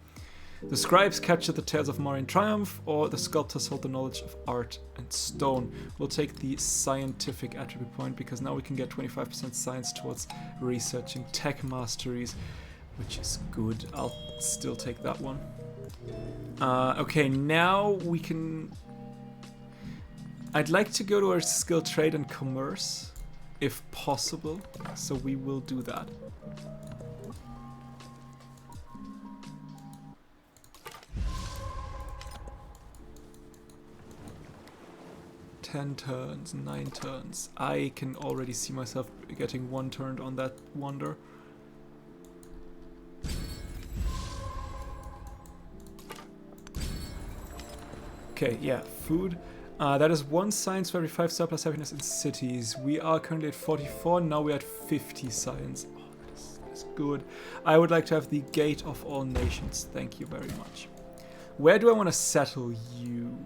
[SPEAKER 1] The scribes capture the tales of Mauryan triumph, or the sculptors hold the knowledge of art and stone. We'll take the scientific attribute point because now we can get 25% science towards researching tech masteries, which is good. I'll still take that one. Okay, now we can... I'd like to go to our skill trade and commerce, if possible, so we will do that. Ten turns, 9 turns. I can already see myself getting 1 turn on that wonder. Okay, yeah, food. That is 1 science for every 5 surplus happiness in cities. We are currently at 44, now we're at 50 science. Oh, that is good. I would like to have the Gate of All Nations. Thank you very much. Where do I want to settle you?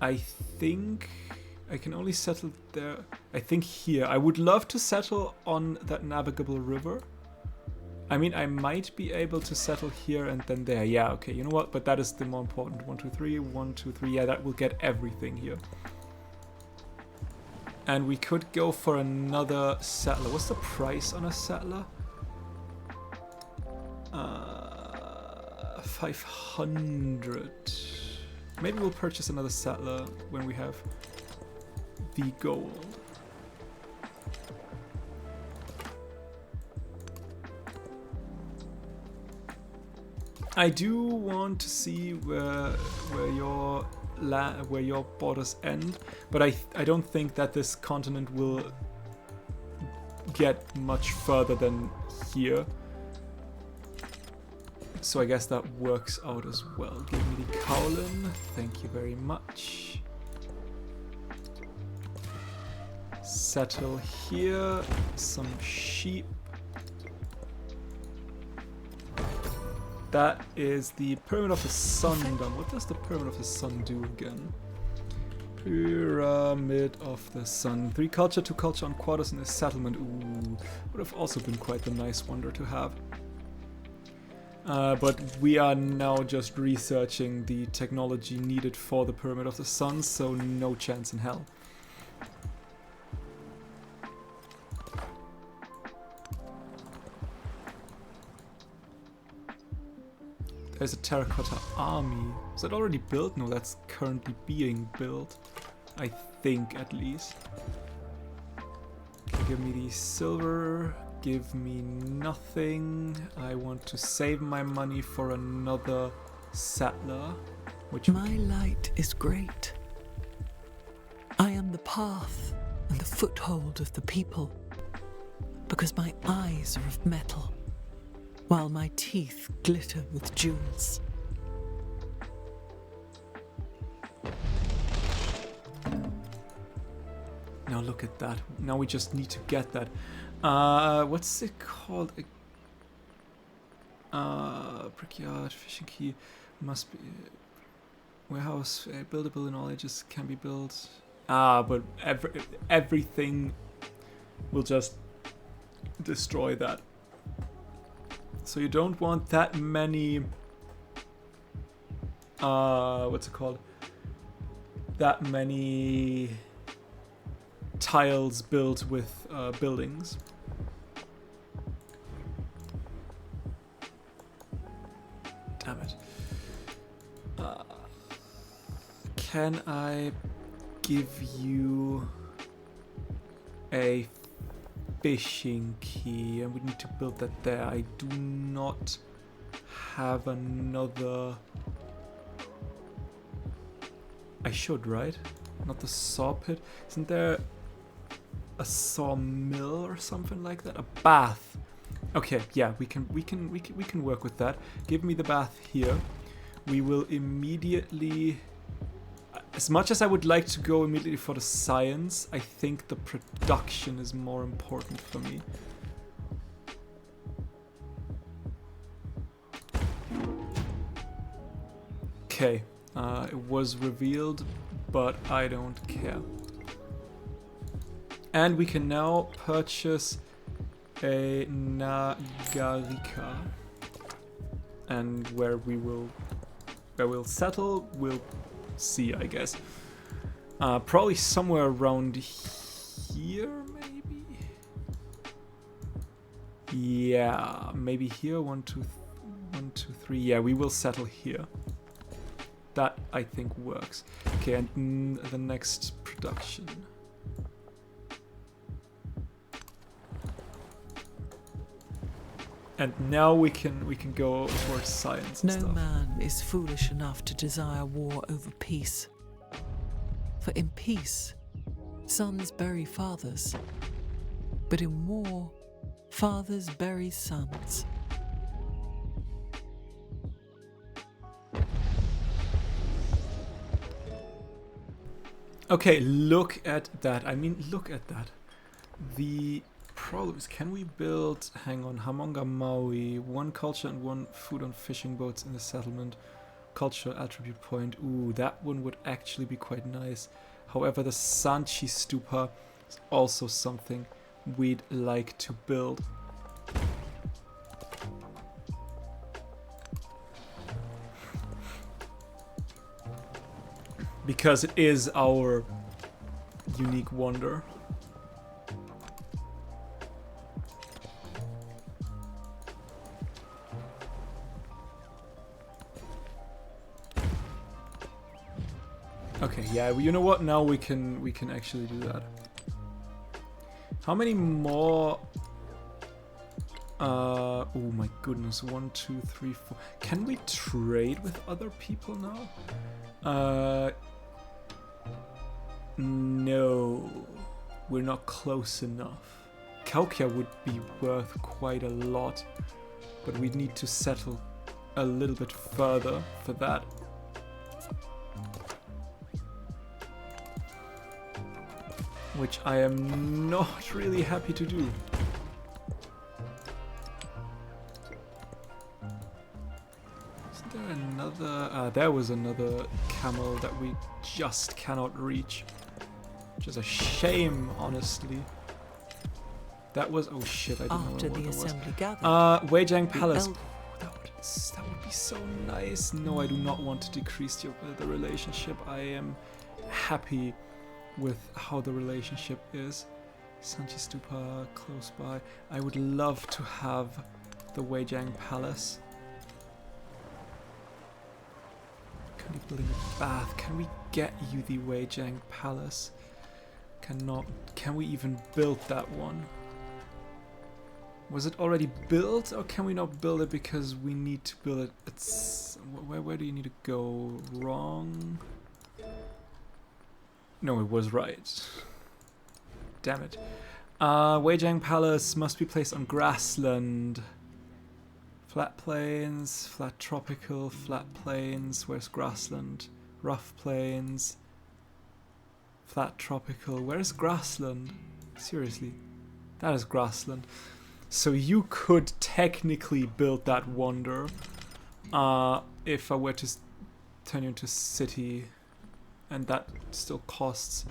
[SPEAKER 1] I think I can only settle there. I think here. I would love to settle on that navigable river. I mean, I might be able to settle here and then there. Yeah, okay, you know what? But that is the more important. 1, 2, 3, 1, 2, 3. Yeah, that will get everything here. And we could go for another settler. What's the price on a settler? 500. Maybe we'll purchase another settler when we have the gold. I do want to see where your borders end, but I don't think that this continent will get much further than here. So I guess that works out as well. Give me the Cowlin. Thank you very much. Settle here. Some sheep. That is the Pyramid of the Sun done. What does the Pyramid of the Sun do again? Pyramid of the Sun. 3 culture, 2 culture on quarters in a settlement. Ooh, would have also been quite the nice wonder to have. But we are now just researching the technology needed for the Pyramid of the Sun, so no chance in hell. There's a terracotta army. Is that already built? No, that's currently being built. I think, at least. Okay, give me the silver. Give me nothing. I want to save my money for another settler. Which
[SPEAKER 2] my light is great. I am the path and the foothold of the people, because my eyes are of metal, while my teeth glitter with jewels.
[SPEAKER 1] Now look at that. Now we just need to get that. What's it called? Brickyard, fishing key, must be warehouse, buildable in all ages, can be built. But everything will just destroy that. So you don't want that many. What's it called? That many tiles built with buildings. Damn it. Can I give you a fishing key? And we need to build that there. I do not have another. I should, right? Not the saw pit. Isn't there a sawmill or something like that? A bath. Okay, yeah, we can work with that. Give me the bath here. We will immediately. As much as I would like to go immediately for the science, I think the production is more important for me. Okay, it was revealed, but I don't care. And we can now purchase a Nagarika. And where we'll settle, we'll see, I guess. Probably somewhere around here, maybe? Yeah, maybe here. 1, 2, 3. Yeah, we will settle here. That, I think, works. Okay, and the next production. And now we can go towards science and
[SPEAKER 2] No
[SPEAKER 1] stuff.
[SPEAKER 2] man is foolish enough to desire war over peace. For in peace, sons bury fathers. But in war, fathers bury sons.
[SPEAKER 1] Okay, look at that. I mean, look at that. The problem is, can we build, hang on, Hamonga Maui, 1 culture and 1 food on fishing boats in the settlement. Culture attribute point. Ooh, that one would actually be quite nice. However, the Sanchi Stupa is also something we'd like to build. Because it is our unique wonder. Okay, yeah, you know what? Now we can actually do that. How many more? Oh my goodness! 1, 2, 3, 4. Can we trade with other people now? No, we're not close enough. Kaukia would be worth quite a lot, but we'd need to settle a little bit further for that. Which I am not really happy to do. Isn't there another... there was another camel that we just cannot reach. Which is a shame, honestly. That was... oh shit, I didn't
[SPEAKER 2] After
[SPEAKER 1] know
[SPEAKER 2] the
[SPEAKER 1] what that
[SPEAKER 2] assembly gathered,
[SPEAKER 1] was. Weijiang
[SPEAKER 2] the
[SPEAKER 1] Palace.
[SPEAKER 2] el-
[SPEAKER 1] That would be so nice. No, I do not want to decrease the relationship. I am happy with how the relationship is. Sanchi Stupa close by. I would love to have the Weijiang Palace. Can we build a bath? Can we get you the Weijiang Palace? Cannot. Can we even build that one? Was it already built, or can we not build it because we need to build it? It's where do you need to go? Wrong. No, it was right. Damn it. Weijiang Palace must be placed on grassland. Flat plains, flat tropical, flat plains. Where's grassland? Rough plains. Flat tropical. Where's grassland? Seriously. That is grassland. So you could technically build that wonder. If I were to turn you into city. And that still costs.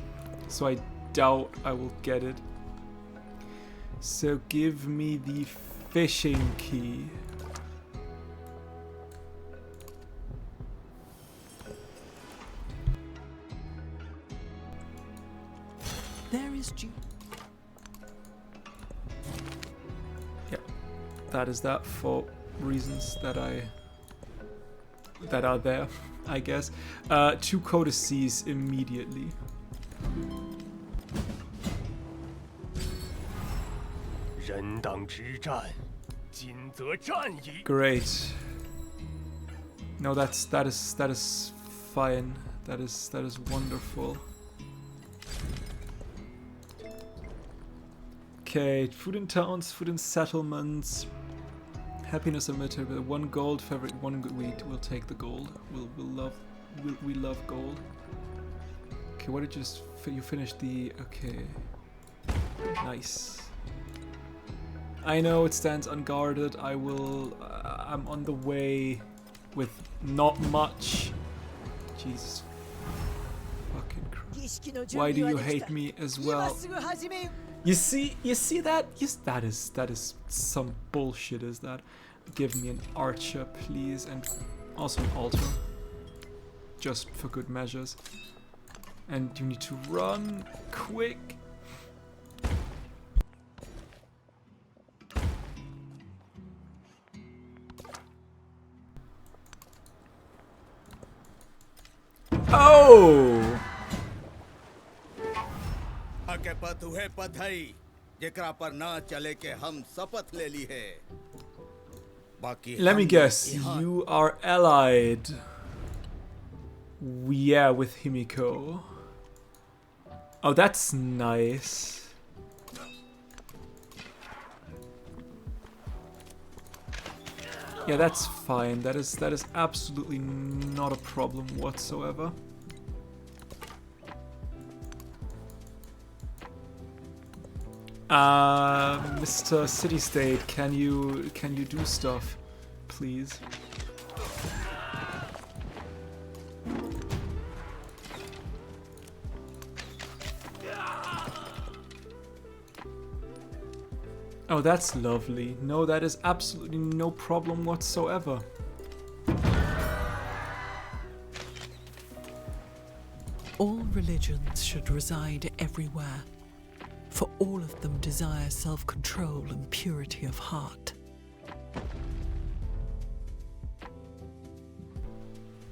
[SPEAKER 1] So I doubt I will get it. So give me the fishing key.
[SPEAKER 2] there is due.
[SPEAKER 1] Yeah, that is that for reasons that are there, I guess. 2 codices immediately. Great. No, that is fine. That is wonderful. Okay, food in towns, food in settlements. Happiness emitter with 1 gold for every 1 good wheat. We'll take the gold. We love gold. Okay, what did you finish the... okay. Nice. I know it stands unguarded. I'm on the way with not much. Jesus. Fucking Christ. Why do you hate me as well? You see that? Yes, that is some bullshit, is that? Give me an archer, please, and also an altar. Just for good measures. And you need to run quick. Oh!
[SPEAKER 5] के पथ हुए पथई जेकरा पर ना चले के हम शपथ ले ली है बाकी
[SPEAKER 1] Let me guess, you are allied. Yeah, with Himiko. Oh, that's nice. Yeah, that's fine. That is absolutely not a problem whatsoever. Mr. City State, can you do stuff, please? Oh, that's lovely. No, that is absolutely no problem whatsoever.
[SPEAKER 2] All religions should reside everywhere, for all of them desire self-control and purity of heart.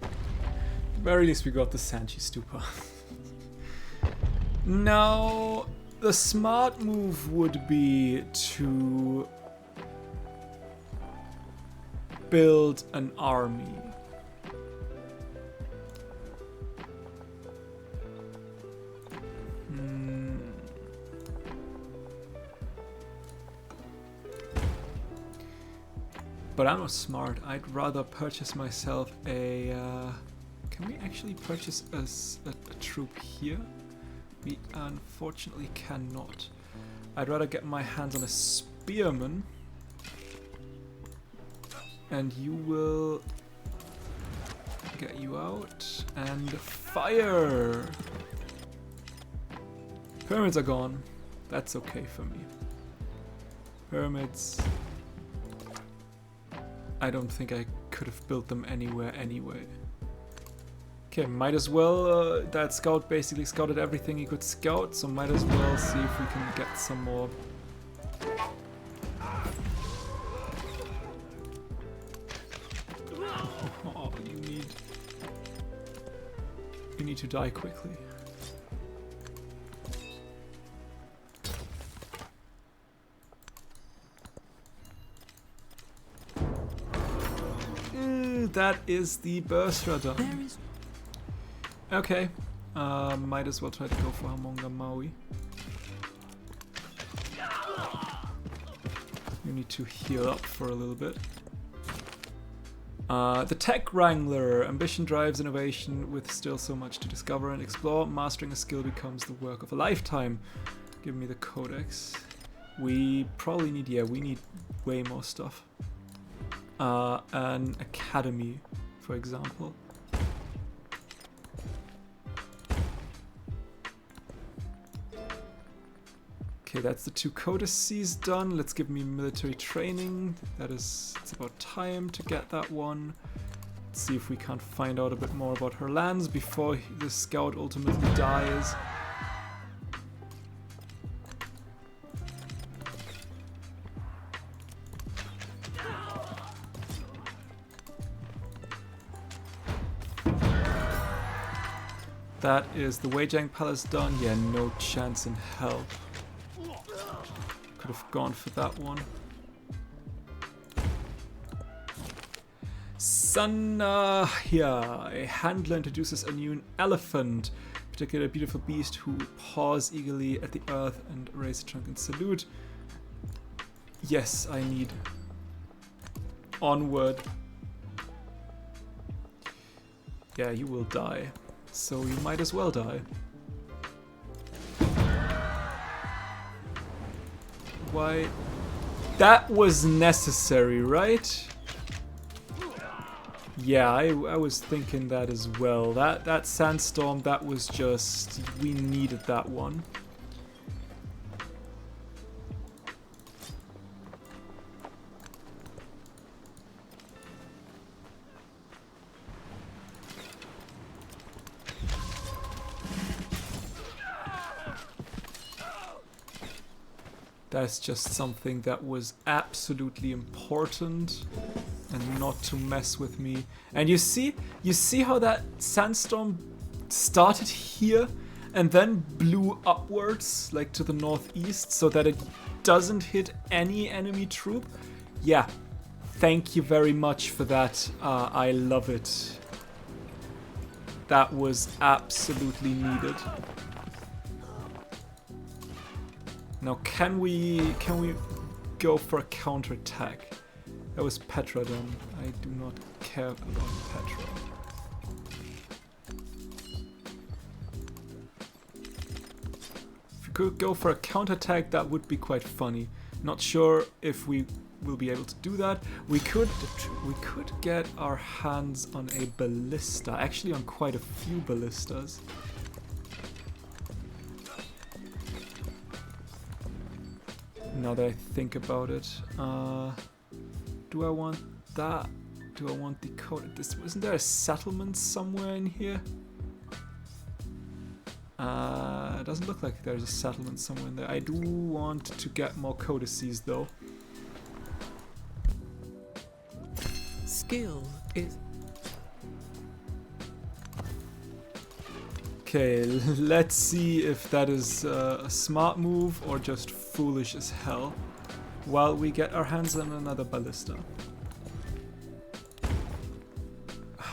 [SPEAKER 1] At very least we got the Sanchi Stupa. Now, the smart move would be to build an army. But I'm not smart. I'd rather purchase myself a... can we actually purchase a troop here? We unfortunately cannot. I'd rather get my hands on a spearman. And you will... get you out. And fire! Pyramids are gone. That's okay for me. Pyramids... I don't think I could have built them anywhere anyway. Okay, might as well, that scout basically scouted everything he could scout, so might as well see if we can get some more. Oh, you need to die quickly. That is the Bursra done. Okay, might as well try to go for Hamonga Maui. You need to heal up for a little bit. The Tech Wrangler. Ambition drives innovation with still so much to discover and explore. Mastering a skill becomes the work of a lifetime. Give me the Codex. We probably need, yeah, we need way more stuff. An academy, for example. Okay, that's the 2 codices done. Let's give me military training. It's about time to get that one. Let's see if we can't find out a bit more about her lands before the scout ultimately dies. That is the Weijiang Palace done. Yeah, no chance in hell. Could have gone for that one. Sanahya. A handler introduces a new elephant. Particularly a beautiful beast who paws eagerly at the earth and raise a trunk in salute. Yes, I need. Onward. Yeah, you will die. So you might as well die. Why? That was necessary, right? Yeah, I was thinking that as well. That sandstorm, that was just... we needed that one. That's just something that was absolutely important and not to mess with me. And you see how that sandstorm started here and then blew upwards, like to the northeast, so that it doesn't hit any enemy troop? Yeah, thank you very much for that. I love it. That was absolutely needed. Now, can we go for a counterattack? That was Petra done. I do not care about Petra. If we could go for a counterattack, that would be quite funny. Not sure if we will be able to do that. We could get our hands on a ballista. Actually, on quite a few ballistas. Now that I think about it, do I want that? Do I want the code? Isn't there a settlement somewhere in here? It doesn't look like there's a settlement somewhere in there. I do want to get more codices though.
[SPEAKER 2] Skill is...
[SPEAKER 1] Okay, let's see if that is a smart move or just foolish as hell. While we get our hands on another ballista.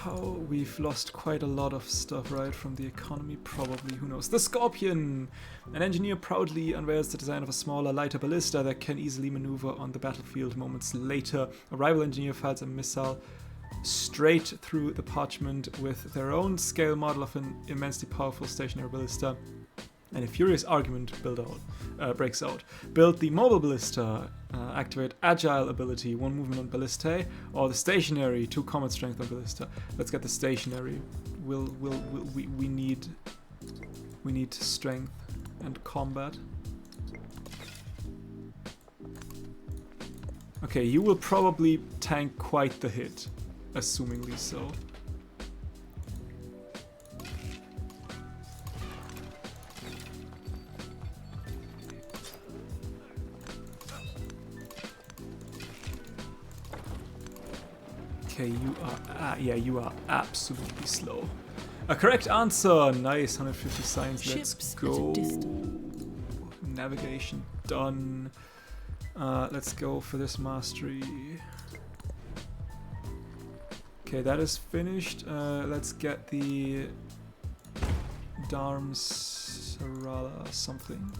[SPEAKER 1] Oh, we've lost quite a lot of stuff, right, from the economy, probably, who knows. The Scorpion! An engineer proudly unveils the design of a smaller, lighter ballista that can easily maneuver on the battlefield. Moments later, a rival engineer fires a missile straight through the parchment with their own scale model of an immensely powerful stationary ballista. And a furious argument breaks out. Build the mobile ballista, activate agile ability, 1 movement on ballistae, or the stationary, 2 combat strength on ballista. Let's get the stationary. We need strength and combat. Okay, you will probably tank quite the hit, assumingly so. Okay, you are absolutely slow. A correct answer! Nice, 150 science, let's go. Navigation done. Let's go for this mastery. Okay, that is finished. Let's get the Dharmsarala something.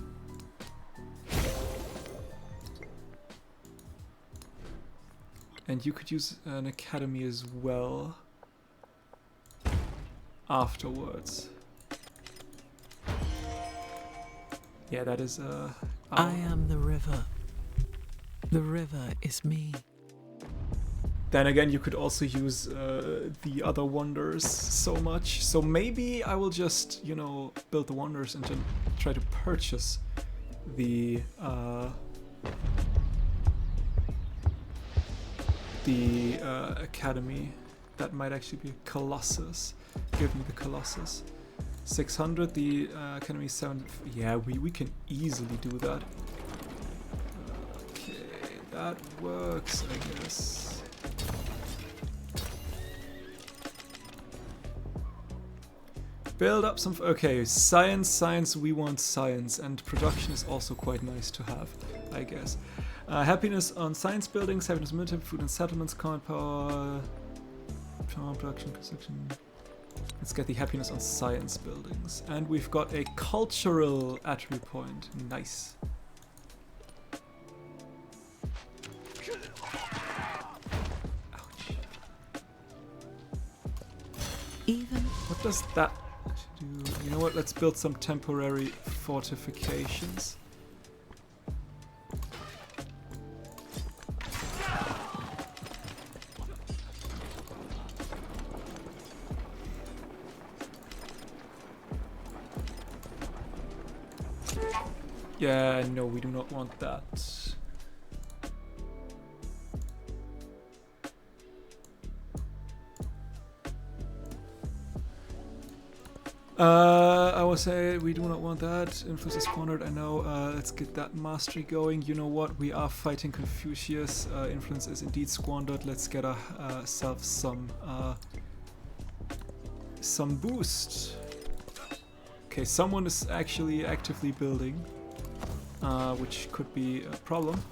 [SPEAKER 1] And you could use an academy as well afterwards. Yeah, that is
[SPEAKER 2] I am the river. The river is me.
[SPEAKER 1] Then again, you could also use the other wonders so much. So maybe I will just, you know, build the wonders and then try to purchase the academy. That might actually be a Colossus. Give me the Colossus. 600, the academy 7. Yeah, we can easily do that. Okay, that works, I guess. Build up some. Okay, science. We want science, and production is also quite nice to have, I guess. Happiness on science buildings, happiness on military, food and settlements, command power, production, construction. Let's get the happiness on science buildings. And we've got a cultural attribute point. Nice. Ouch.
[SPEAKER 2] Even
[SPEAKER 1] What does that do? You know what? Let's build some temporary fortifications. Yeah, no, we do not want that. I would say we do not want that. Influence is squandered, I know. Let's get that mastery going. You know what? We are fighting Confucius. Influence is indeed squandered. Let's get ourselves some boost. Okay, someone is actually actively building, which could be a problem.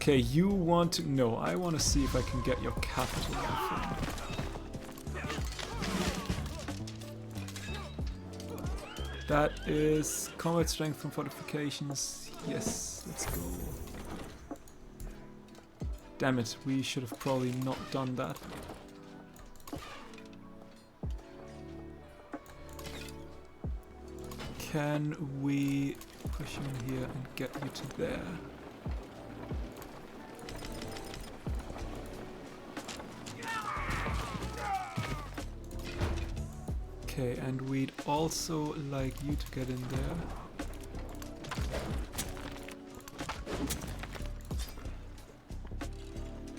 [SPEAKER 1] Okay, you want to... No, I want to see if I can get your capital. That is combat strength from fortifications. Yes, let's go. Damn it, we should have probably not done that. Can we push you in here and get you to there? Okay, and we'd also like you to get in there.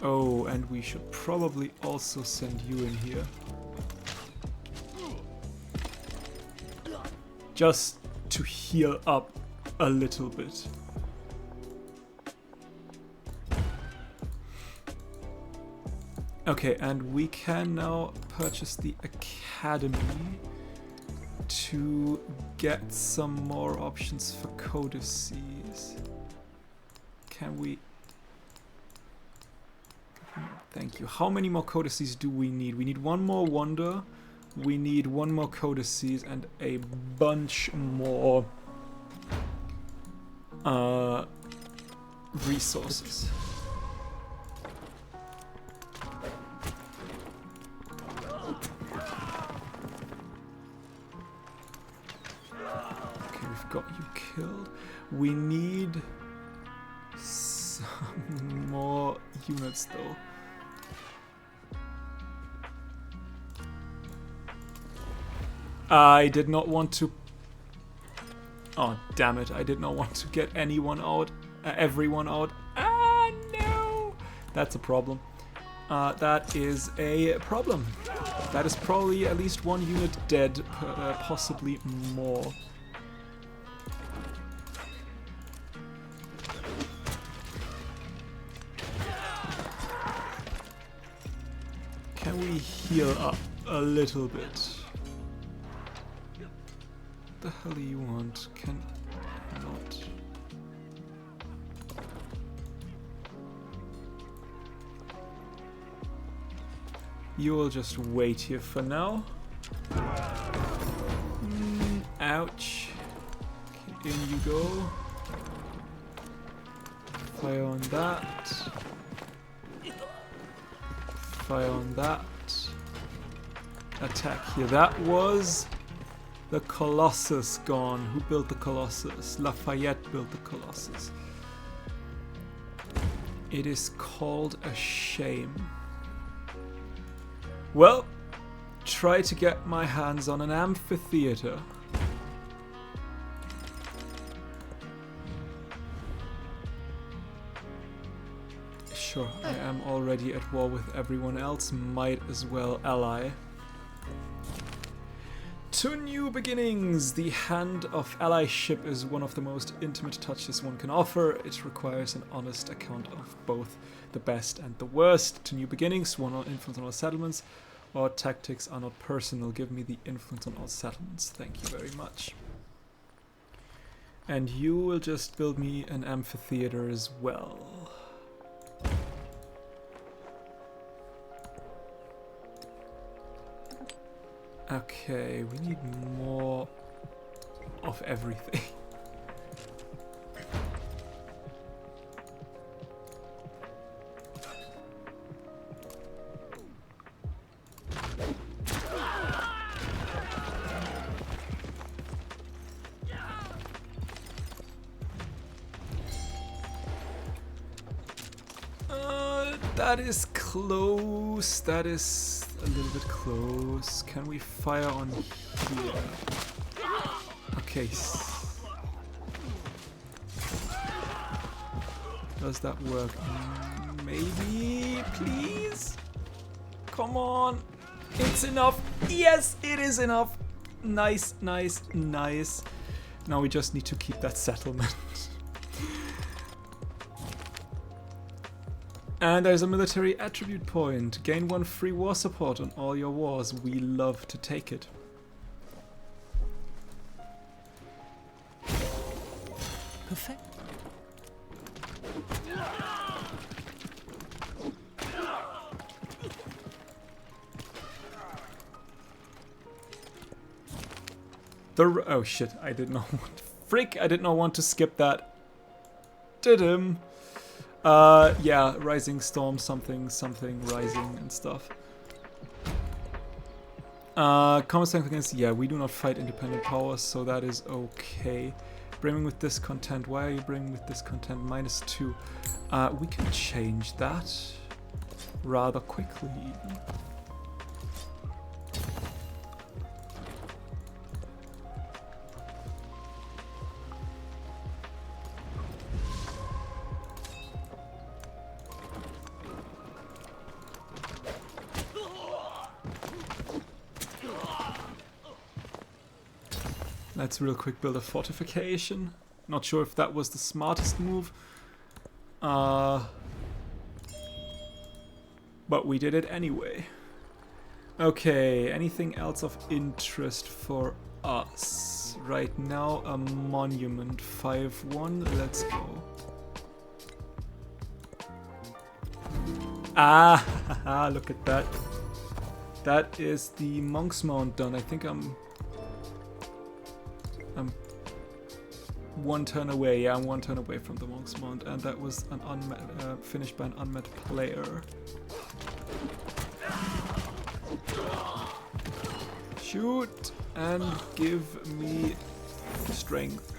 [SPEAKER 1] Oh, and we should probably also send you in here. Just to heal up a little bit. Okay, and we can now purchase the academy to get some more options for codices. Can we... Thank you. How many more codices do we need? We need one more wonder, we need one more codices, and a bunch more resources. Got you killed. We need some more units though. I did not want to... Oh damn it, I did not want to get anyone out, everyone out. Ah no! That's a problem. That is a problem. That is probably at least one unit dead, possibly more. Can we heal up a little bit? What the hell do you want? Can not. You will just wait here for now. Ouch. Okay, in you go. Fire on that. Fire on that. Attack here. That was the Colossus gone. Who built the Colossus? Lafayette built the Colossus. It is called a shame. Well, try to get my hands on an amphitheater. Sure, I am already at war with everyone else, might as well ally. To new beginnings! The hand of allyship is one of the most intimate touches one can offer. It requires an honest account of both the best and the worst. To new beginnings, one on influence on all settlements, or tactics are not personal. Give me the influence on all settlements. Thank you very much. And you will just build me an amphitheater as well. Okay, we need more of everything. That is close. That is a little bit close. Can we fire on here? Okay. Does that work? Maybe, please? Come on. It's enough. Yes, it is enough. Nice, nice, nice. Now we just need to keep that settlement. And there's a military attribute point. Gain 1 free war support on all your wars. We love to take it.
[SPEAKER 2] Perfect.
[SPEAKER 1] Oh shit, I did not want... Frick, I did not want to skip that. Did him. Yeah, Rising Storm, something, Rising and stuff. Common strength against... Yeah, we do not fight independent powers, so that is okay. Brimming with discontent. Why are you brimming with discontent? -2. We can change that rather quickly even. Let's real quick build a fortification. Not sure if that was the smartest move. But we did it anyway. Okay, anything else of interest for us? Right now, a monument. 5-1, let's go. Ah, look at that. That is the Monk's Mount done. I think I'm one turn away. Yeah, I'm one turn away from the Monk's Mount, and that was an finished by an unmet player. Shoot and give me strength.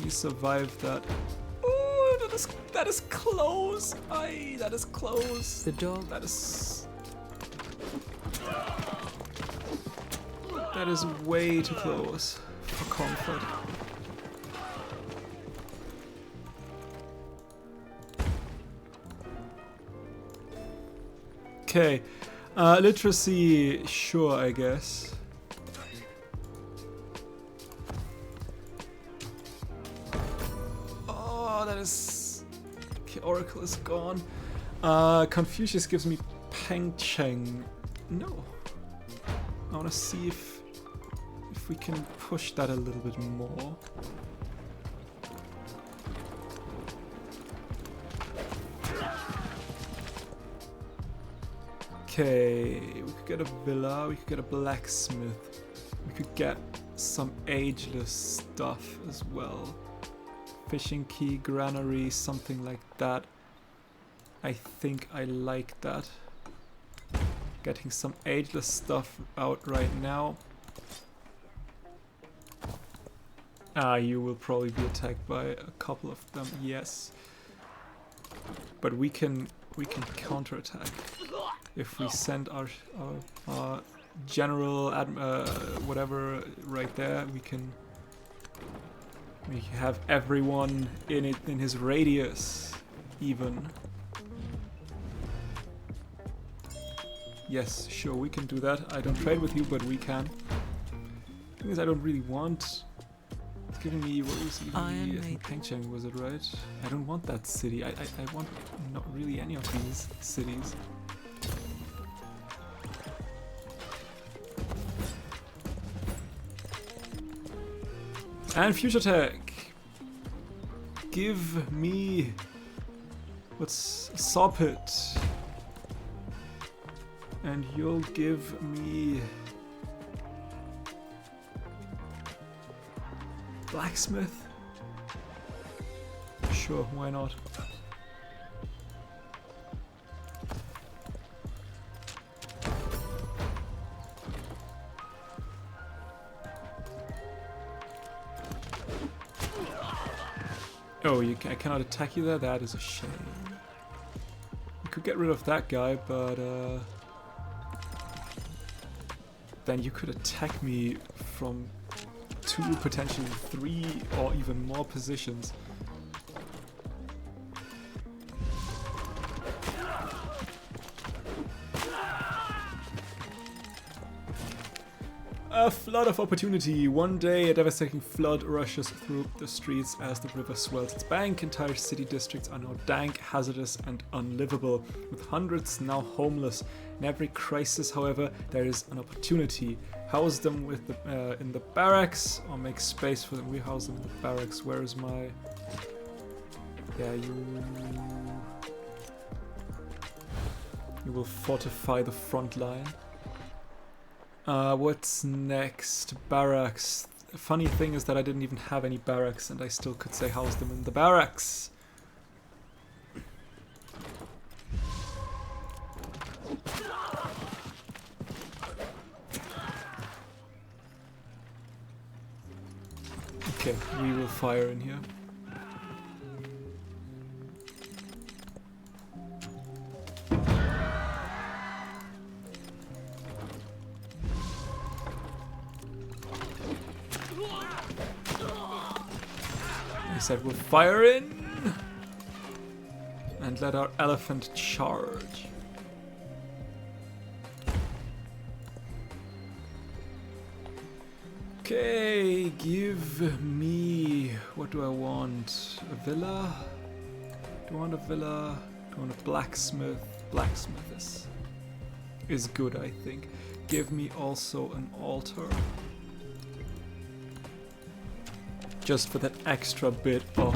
[SPEAKER 1] He survived that. Oh, that is close. Aye, that is close.
[SPEAKER 2] The dog.
[SPEAKER 1] That is way too close for comfort. Okay, literacy, sure, I guess. Oh, that is... Okay, Oracle is gone. Confucius gives me Peng Cheng. No. I want to see if we can push that a little bit more. Okay, we could get a villa, we could get a blacksmith, we could get some ageless stuff as well. Fishing key, granary, something like that. I think I like that. Getting some ageless stuff out right now. You will probably be attacked by a couple of them, yes. But we can counterattack. If we send our general whatever right there, we have everyone in his radius even. Yes, sure, we can do that. I don't trade with you, but we can. The thing is, I don't really want... It's giving me... What was it giving me? I think Pengcheng, was it right? I don't want that city. I want not really any of these cities. And future tech. Give me... What's... Saw pit. And you'll give me... Blacksmith? Sure, why not? Oh, I cannot attack you there? That is a shame. You could get rid of that guy, but then you could attack me from 2, potentially 3, or even more positions. A flood of opportunity. One day, a devastating flood rushes through the streets as the river swells its bank. Entire city districts are now dank, hazardous, and unlivable, with hundreds now homeless. In every crisis, however, there is an opportunity. House them with in the barracks, or make space for them. We house them in the barracks. Where is my... Yeah, you will fortify the front line. What's next? Barracks. Funny thing is that I didn't even have any barracks and I still could say house them in the barracks. Okay, we will fire in here. Said we'll fire in and let our elephant charge. Okay, give me... What do I want? A villa? Do I want a villa? Do I want a blacksmith? Blacksmith is good, I think. Give me also an altar. Just for that extra bit of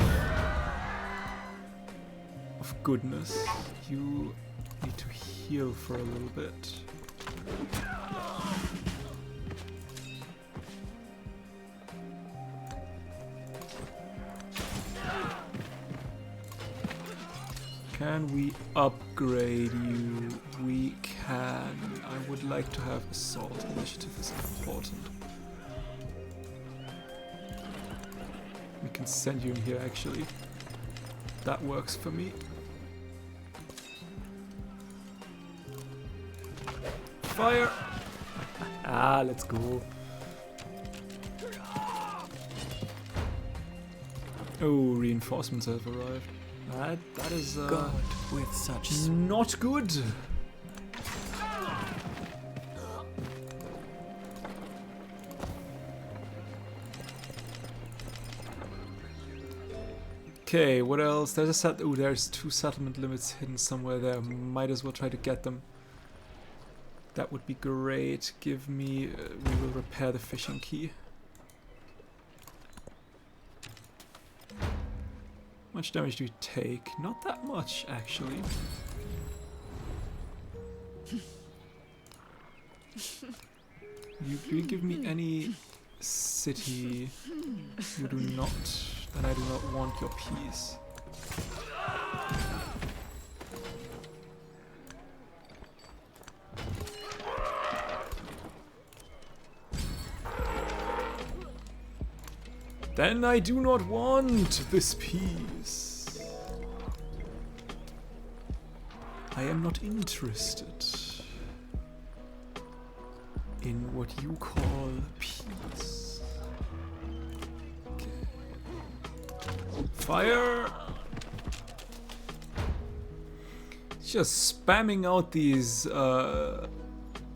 [SPEAKER 1] goodness. You need to heal for a little bit. Can we upgrade you? We can. I would like to have assault. Initiative is important. We can send you in here actually. That works for me. Fire! Ah, let's go. Oh, reinforcements have arrived. That is
[SPEAKER 2] God with such
[SPEAKER 1] not good. Okay, what else? There's a there's 2 settlement limits hidden somewhere there. Might as well try to get them. That would be great. Give me... we will repair the fishing key. How much damage do we take? Not that much, actually. You give me any city you do not... Then I do not want your peace. Then I do not want this peace. I am not interested in what you call peace. Fire! Just spamming out these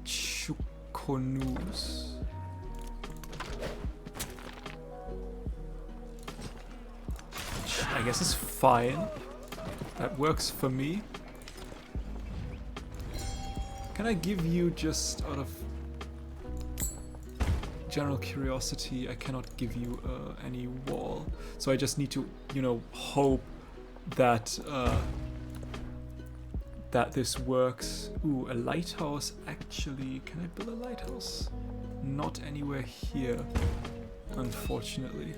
[SPEAKER 1] chukonus. I guess it's fine. That works for me. Can I give you just out of general curiosity? I cannot give you any wall. So I just need to, you know, hope that that this works. Ooh, a lighthouse. Actually, can I build a lighthouse? Not anywhere here, unfortunately.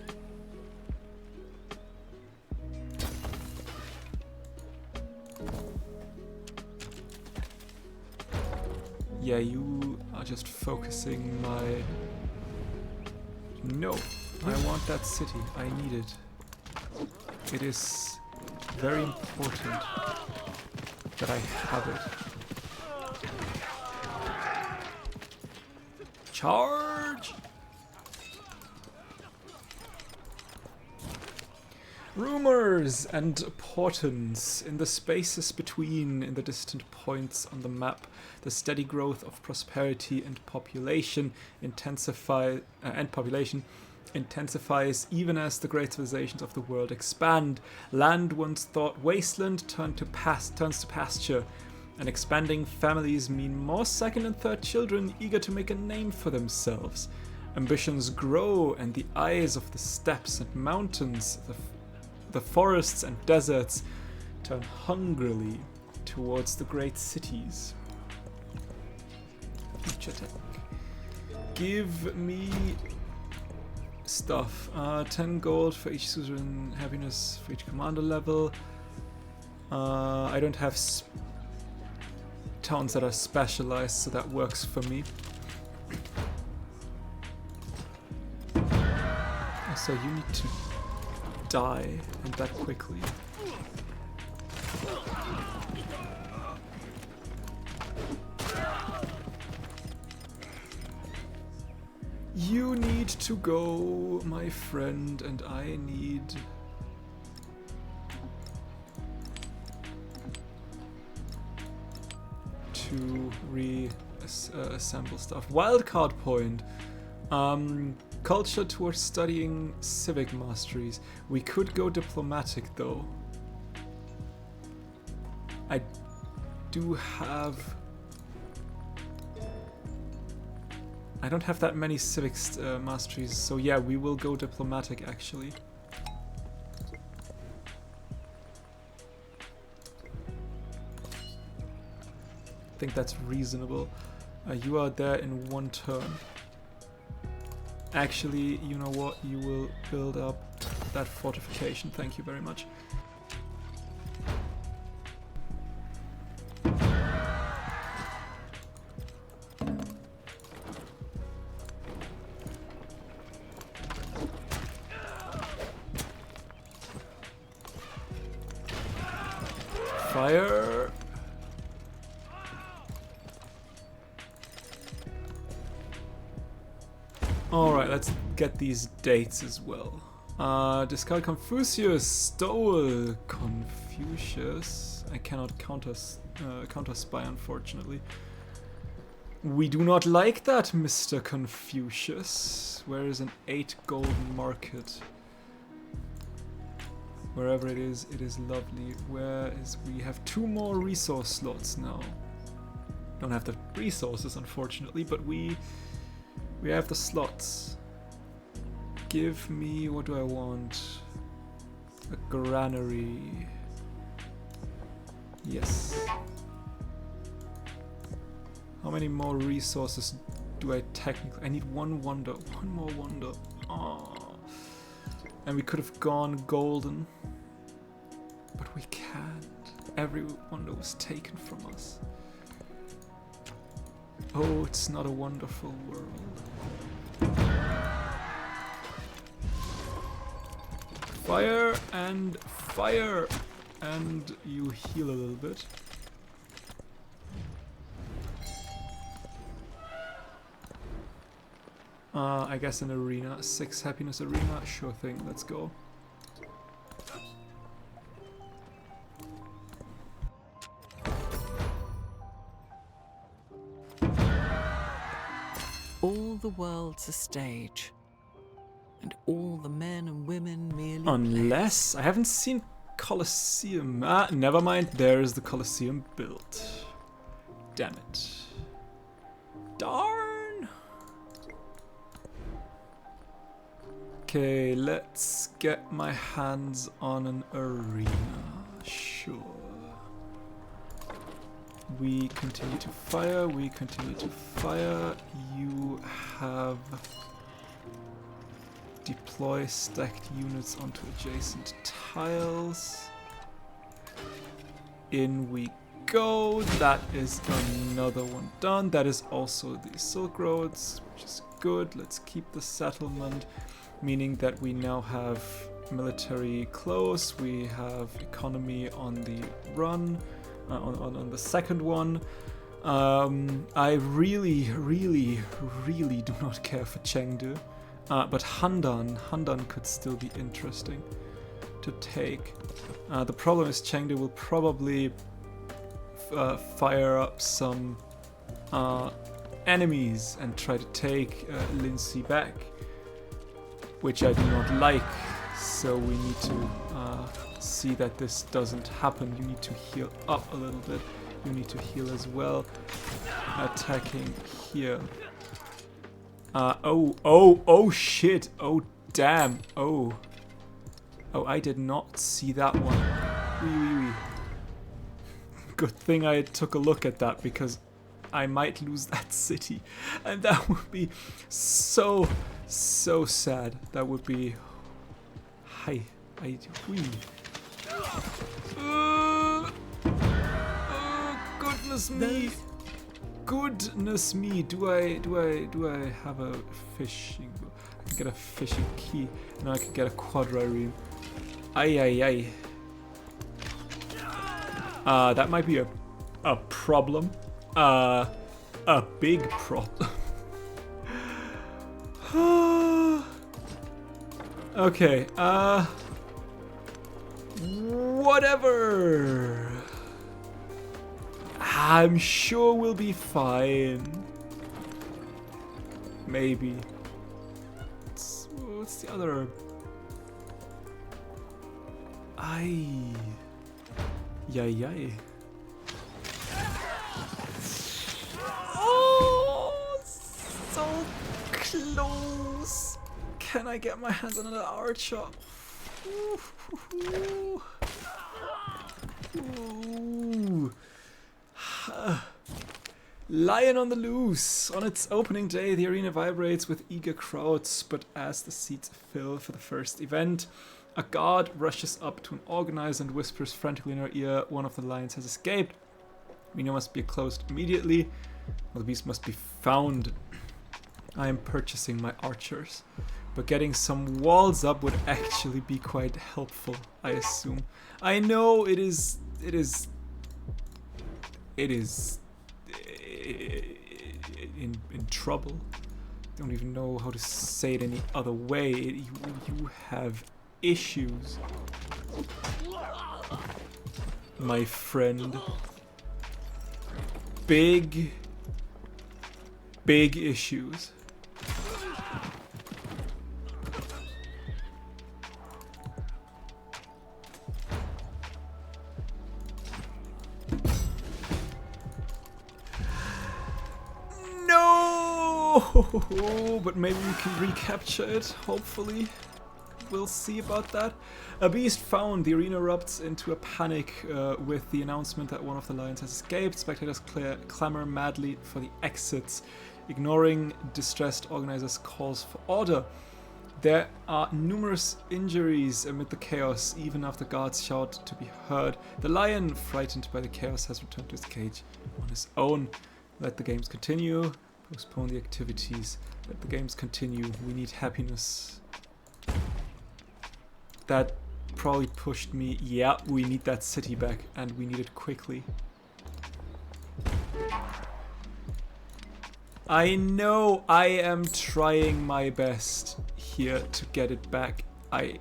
[SPEAKER 1] Yeah, you are just focusing my... No, I want that city. I need it. it is very important that I have it. Charge! Rumors and portents in the spaces between, in the distant points on the map, the steady growth of prosperity and population intensifies even as the great civilizations of the world expand. Land once thought wasteland turns to pasture, and expanding families mean more second and third children eager to make a name for themselves. Ambitions grow, and the eyes of the steppes and mountains, the forests and deserts turn hungrily towards the great cities. Future tech. Give me stuff. 10 gold for each suzerain, happiness for each commander level. I don't have towns that are specialized, so that works for me. So you need to die, and that quickly. You need to go, my friend, and I need to reassemble stuff. Wildcard point. Culture towards studying civic masteries. We could go diplomatic though. I do have... I don't have that many civics masteries, so yeah, we will go diplomatic actually. I think that's reasonable. You are there in one turn. Actually, you know what? You will build up that fortification. Thank you very much. Fire. Alright, let's get these dates as well. Discard Confucius, stole Confucius. I cannot counter spy, unfortunately. We do not like that, Mr. Confucius. Where is an 8 gold market? Wherever it is lovely. Where is... we have 2 more resource slots now. Don't have the resources, unfortunately, but we have the slots. Give me... what do I want? A granary. Yes. How many more resources do I technically... I need one wonder. One more wonder. Oh. And we could have gone golden. But we can't. Every wonder was taken from us. Oh, it's not a wonderful world. Fire and fire! And you heal a little bit. I guess an arena. 6 happiness arena. Sure thing, let's go.
[SPEAKER 2] All the world's a stage, and all the men and women merely
[SPEAKER 1] Unless... I haven't seen Colosseum. Ah, never mind. There is the Colosseum built. Damn it. Darn! Okay, let's get my hands on an arena. Sure. We continue to fire, we continue to fire. You have... deploy stacked units onto adjacent tiles. In we go. That is another one done. That is also the Silk Roads, which is good. Let's keep the settlement, meaning that we now have military close. We have economy on the run, on the second one. I really do not care for Chengdu, but Handan could still be interesting to take. The problem is Chengdu will probably fire up some enemies and try to take Lindsay back, which I do not like. So we need to see that this doesn't happen. You need to heal up a little bit. You need to heal as well. Attacking here. Oh shit. Oh damn. Oh, I did not see that one. Good thing I took a look at that, because I might lose that city, and that would be so sad. That would be goodness me. Do I have a fishing? I can get a fishing key, and I can get a quadrireme. Ay. That might be a problem. A big problem. Okay, whatever. I'm sure we'll be fine. Maybe. What's the other? Yay. Oh, so close. Can I get my hands on another archer? Ooh. Lion on the loose. On its opening day, the arena vibrates with eager crowds, but as the seats fill for the first event, a guard rushes up to an organizer and whispers frantically in her ear, one of the lions has escaped. Mina must be closed immediately. Well, the beast must be found. I am purchasing my archers, but getting some walls up would actually be quite helpful, I assume. I know it is in trouble. Don't even know how to say it any other way. You have issues, my friend. Big issues. No, but maybe we can recapture it, hopefully. We'll see about that. A beast found. The arena erupts into a panic with the announcement that one of the lions has escaped. Spectators clamor madly for the exits, ignoring distressed organizers' calls for order. There are numerous injuries amid the chaos, even after guards shout to be heard. The lion, frightened by the chaos, has returned to his cage on his own. Let the games continue. Postpone the activities. Let the games continue. We need happiness. That probably pushed me. Yeah, we need that city back, and we need it quickly. I know I am trying my best here to get it back. I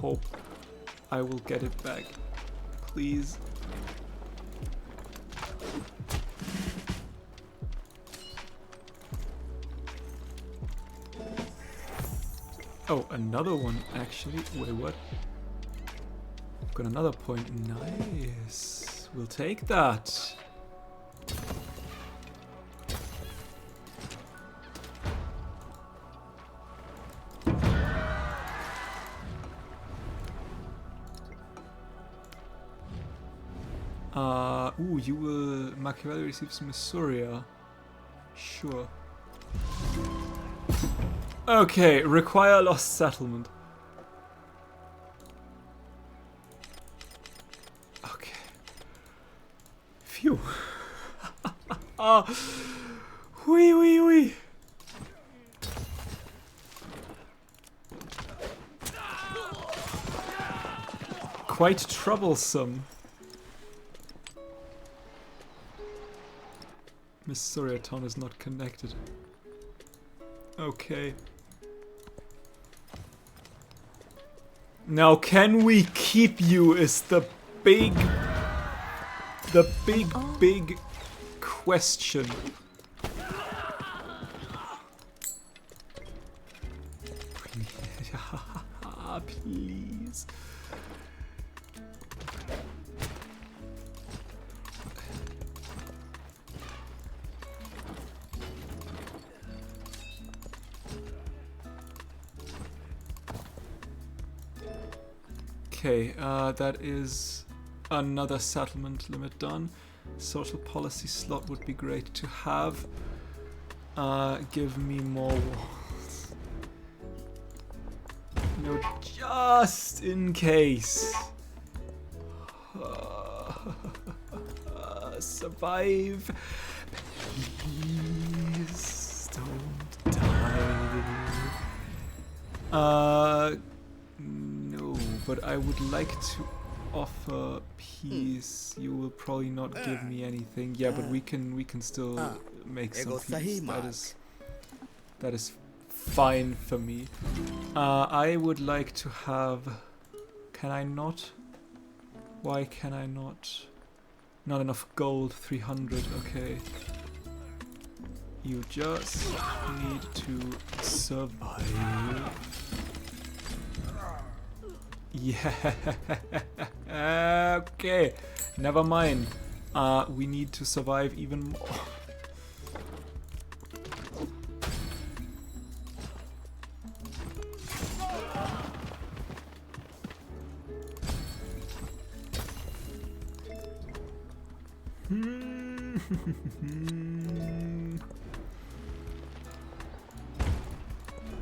[SPEAKER 1] hope I will get it back. Please. Oh, another one, actually. Wait, what? Got another point. Nice. We'll take that. Ooh, you will... Machiavelli receives Missouria. Sure. Okay, require lost settlement. Okay. Phew. Wee. quite troublesome. Miss Suryaton is not connected. Okay. Now can we keep you is the big question. Please. Okay, that is another settlement limit done. Social policy slot would be great to have. Give me more walls. No, just in case. Survive. Please don't die. No, but I would like to offer peace. You will probably not give me anything. Yeah, but we can still make some peace. That is fine for me. I would like to have. Can I not? Why can I not? Not enough gold. 300. Okay. You just need to survive. Yeah. Okay. Never mind. We need to survive even more.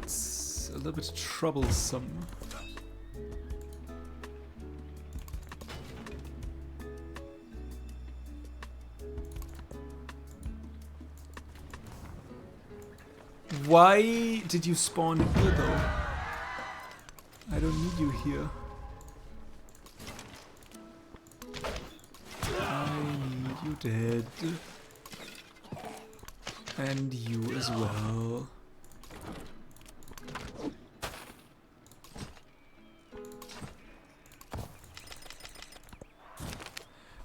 [SPEAKER 1] It's a little bit troublesome. Why did you spawn here though? I don't need you here. I need you dead. And you as well.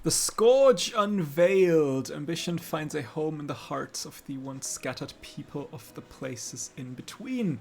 [SPEAKER 1] The Scourge unveiled. Ambition finds a home in the hearts of the once scattered people of the places in between.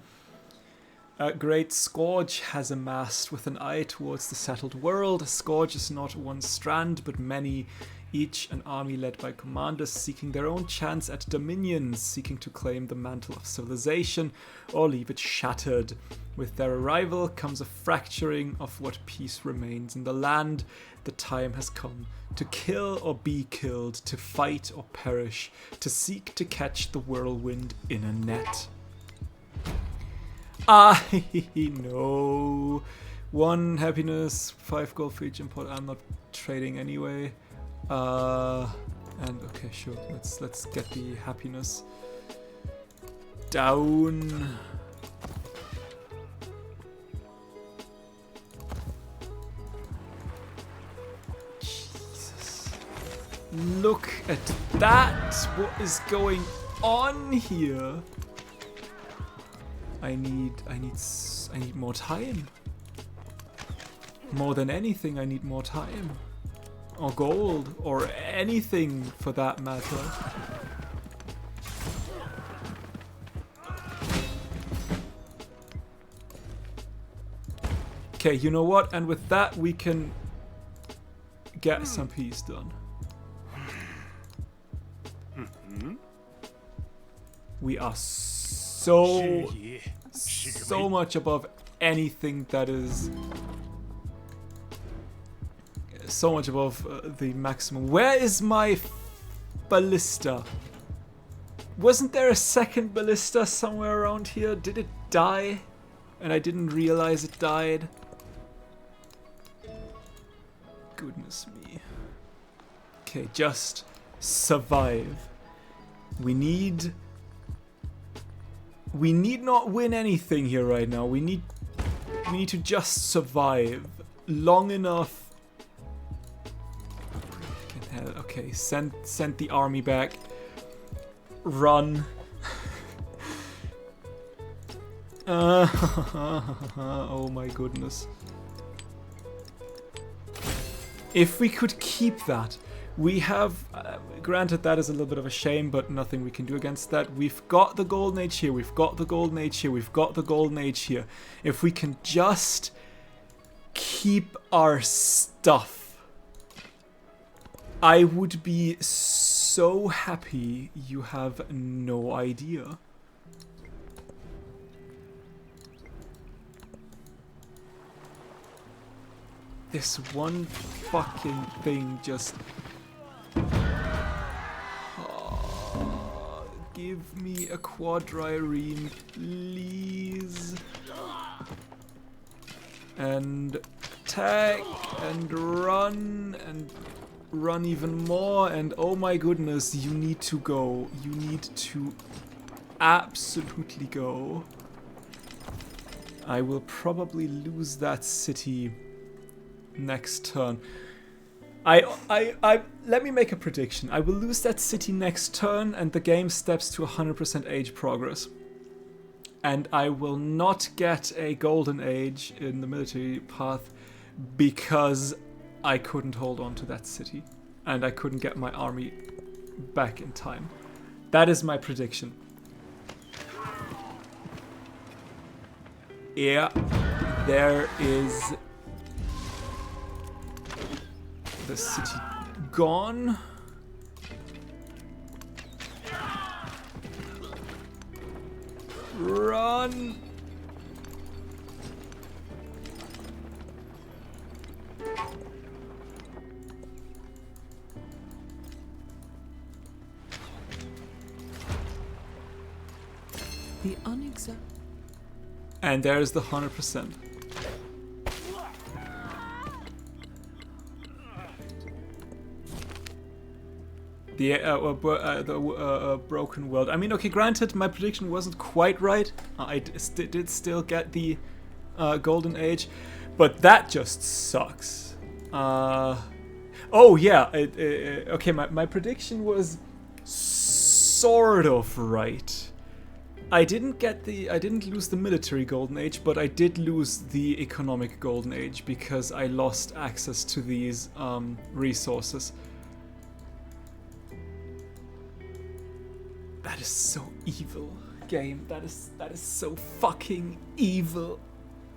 [SPEAKER 1] A great Scourge has amassed with an eye towards the settled world. A Scourge is not one strand, but many, each an army led by commanders seeking their own chance at dominion, seeking to claim the mantle of civilization or leave it shattered. With their arrival comes a fracturing of what peace remains in the land. The time has come to kill or be killed, to fight or perish, to seek to catch the whirlwind in a net. I know. 1 happiness, 5 gold for each import. I'm not trading anyway. And okay, sure. Let's get the happiness down. Jesus. Look at that. What is going on here? I need more time. More than anything, I need more time. Or gold, or anything for that matter. Okay, you know what? And with that, we can get some peace done. We are so much above anything that is so much above the maximum. Where is my ballista? Wasn't there a second ballista somewhere around here? Did it die and I didn't realize it died? Goodness me. Okay, just survive. We need not win anything here right now. We need to just survive. long enough. Hell, okay, send the army back. Run. Oh my goodness. If we could keep that, we have, granted that is a little bit of a shame, but nothing we can do against that. We've got the Golden Age here, we've got the Golden Age here, we've got the Golden Age here. If we can just keep our stuff, I would be so happy you have no idea. This one fucking thing just... give me a quadrireme, please. And attack and run even more, and oh my goodness, you need to go. You need to absolutely go. I will probably lose that city next turn. Let me make a prediction. I will lose that city next turn and the game steps to 100% age progress. And I will not get a golden age in the military path because I couldn't hold on to that city. And I couldn't get my army back in time. That is my prediction. Yeah, there is the city gone. Run!
[SPEAKER 2] The unexamined.
[SPEAKER 1] And there's the 100%. The broken world. I mean, okay, granted, my prediction wasn't quite right. I did still get the golden age, but that just sucks. Oh yeah. Okay, my prediction was sort of right. I didn't lose the military golden age, but I did lose the economic golden age because I lost access to these resources. That is so evil, game. That is so fucking evil.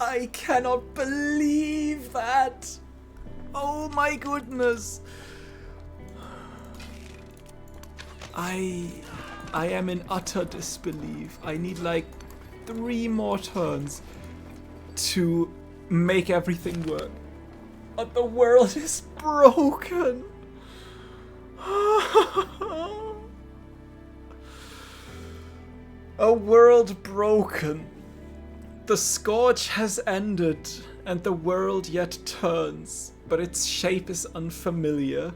[SPEAKER 1] I cannot believe that. Oh my goodness. I am in utter disbelief. I need like 3 more turns to make everything work. But the world is broken. A world broken. The scourge has ended, and the world yet turns, but its shape is unfamiliar.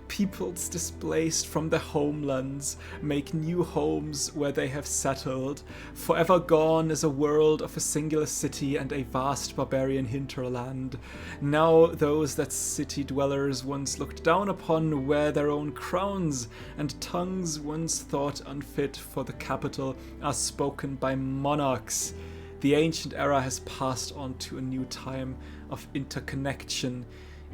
[SPEAKER 1] Peoples displaced from their homelands make new homes where they have settled. Forever gone is a world of a singular city and a vast barbarian hinterland. Now those that city dwellers once looked down upon wear their own crowns, and tongues once thought unfit for the capital are spoken by monarchs. The ancient era has passed on to a new time of interconnection.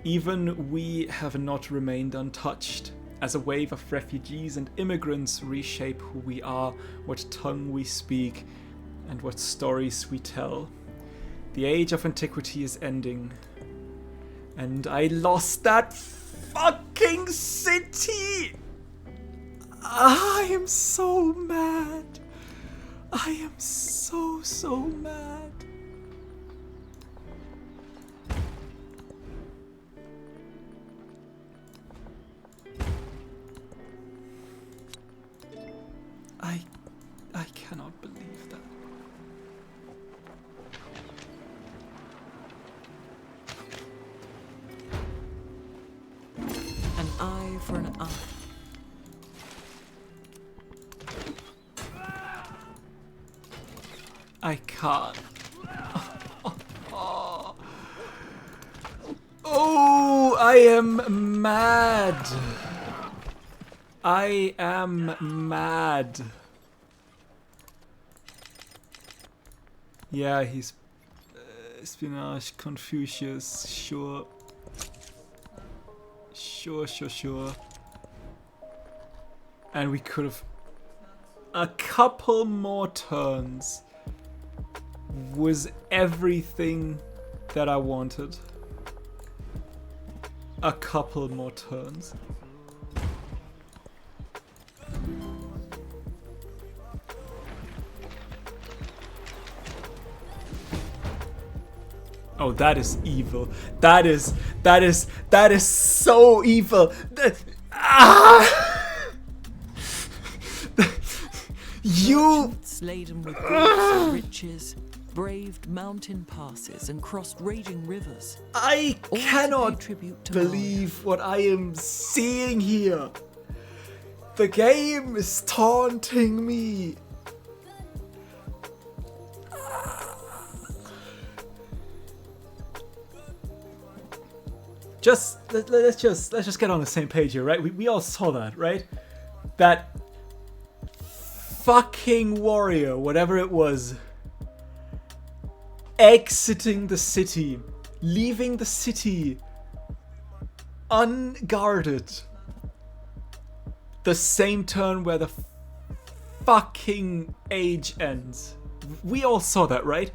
[SPEAKER 1] Even we have not remained untouched, as a wave of refugees and immigrants reshape who we are, what tongue we speak, and what stories we tell. The age of antiquity is ending, and I lost that fucking city! I am so mad. I am so mad. I cannot believe that.
[SPEAKER 2] An eye for an eye.
[SPEAKER 1] I can't. I am mad. I am mad. Yeah, he's espionage, Confucius, sure. Sure. And we could have a couple more turns was everything that I wanted. A couple more turns. Oh, that is evil. That is so evil. You
[SPEAKER 2] Merchants laden with goods and riches, braved mountain passes and crossed raging rivers.
[SPEAKER 1] I
[SPEAKER 2] All to pay
[SPEAKER 1] cannot
[SPEAKER 2] tribute to
[SPEAKER 1] believe what I am seeing here. The game is taunting me. Let's just get on the same page here, right? We all saw that, right? That fucking warrior, whatever it was, exiting the city, leaving the city unguarded. The same turn where the fucking age ends. We all saw that, right?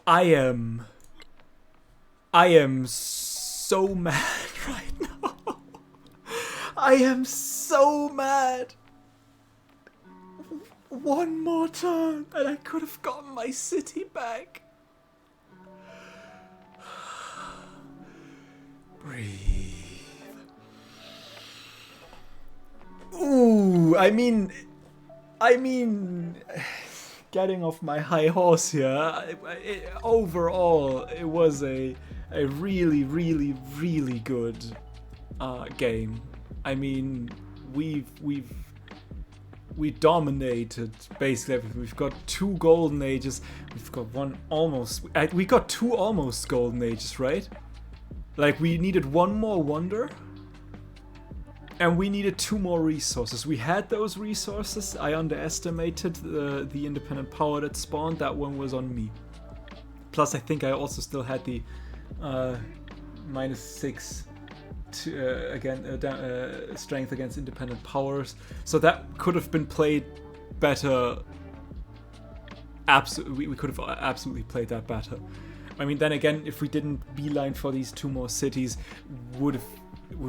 [SPEAKER 1] I am so mad right now. I am so mad. One more turn and I could have gotten my city back. Breathe. Ooh, I mean, getting off my high horse here. Overall, it was a really, really, really good game. I mean, we dominated basically everything. We've got 2 golden ages. We've got one almost. We got 2 almost golden ages, right? Like we needed 1 more wonder. And we needed 2 more resources. We had those resources. I underestimated the independent power that spawned. That one was on me. Plus, I think I also still had the -6 to strength against independent powers. So that could have been played better. We could have absolutely played that better. I mean, then again, if we didn't beeline for these 2 more cities, would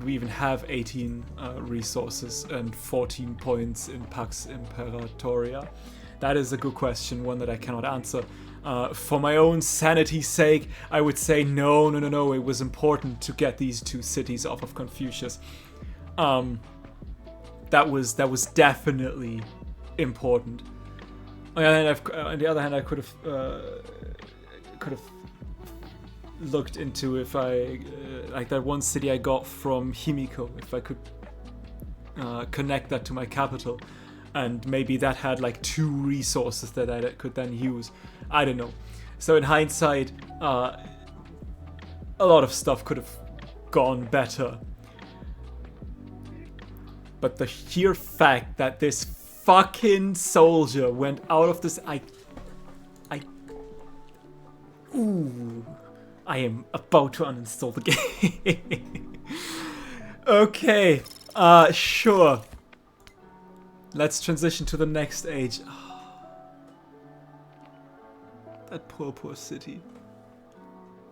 [SPEAKER 1] we even have 18 resources and 14 points in Pax Imperatoria? That is a good question, one that I cannot answer. For my own sanity's sake, I would say no, it was important to get these 2 cities off of Confucius. That was definitely important. On the other hand, I could have looked into if I like that one city I got from Himiko, if I could connect that to my capital, and maybe that had like 2 resources that I could then use. I don't know. So in hindsight, a lot of stuff could have gone better. But the sheer fact that this fucking soldier went out of this, I am about to uninstall the game. Okay, sure. Let's transition to the next age. That poor city.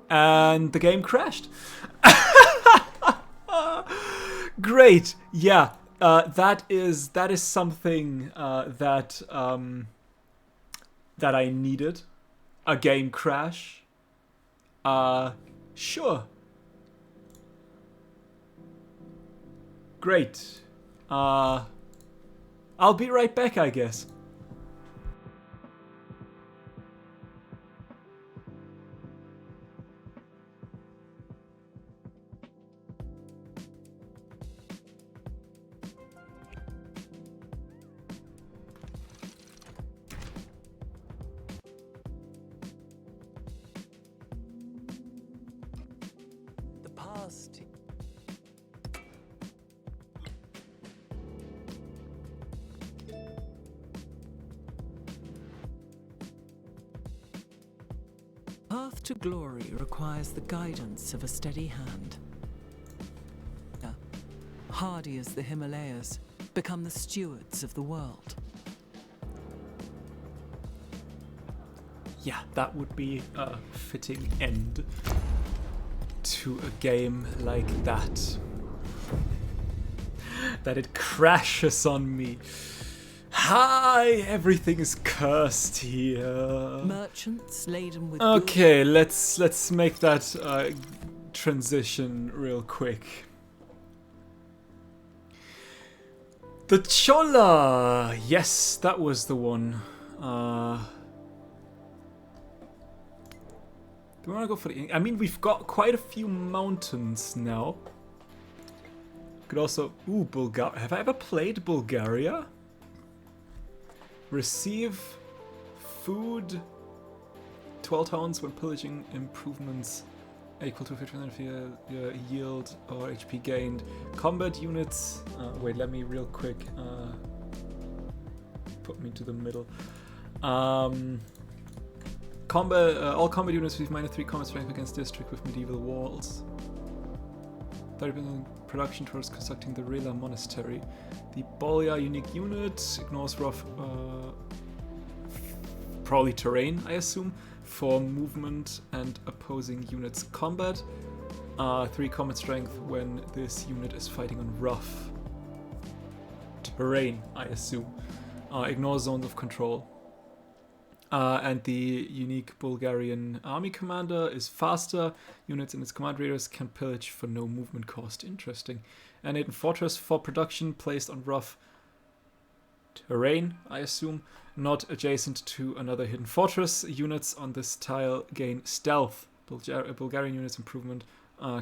[SPEAKER 1] And the game crashed. Great. Yeah. That is something that I needed. A game crash. Sure. Great. I'll be right back, I guess.
[SPEAKER 2] Justice. Path to glory requires the guidance of a steady hand. Hardy as the Himalayas, become the stewards of the world.
[SPEAKER 1] Yeah, that would be a fitting end to a game like that. That it crashes on me. Hi, everything is cursed here.
[SPEAKER 2] Merchants laden with
[SPEAKER 1] Okay, let's make that transition real quick. The Chola! Yes, that was the one. Do we want to go for the... I mean, we've got quite a few mountains now. Could also... Ooh, Bulgaria. Have I ever played Bulgaria? Receive food 12 towns when pillaging improvements equal to 50% of your yield or HP gained. Combat units... wait, let me real quick put me to the middle. Combat, all combat units with -3 combat strength against district with medieval walls. 30% production towards constructing the Rela Monastery. The Bolya unique unit ignores rough, probably terrain, I assume, for movement and opposing units combat. 3 combat strength when this unit is fighting on rough terrain, I assume. Ignores zones of control. And the unique Bulgarian army commander is faster. Units in its command radius can pillage for no movement cost. Interesting. And a fortress for production placed on rough terrain, I assume, not adjacent to another hidden fortress. Units on this tile gain stealth. Bulgarian units improvement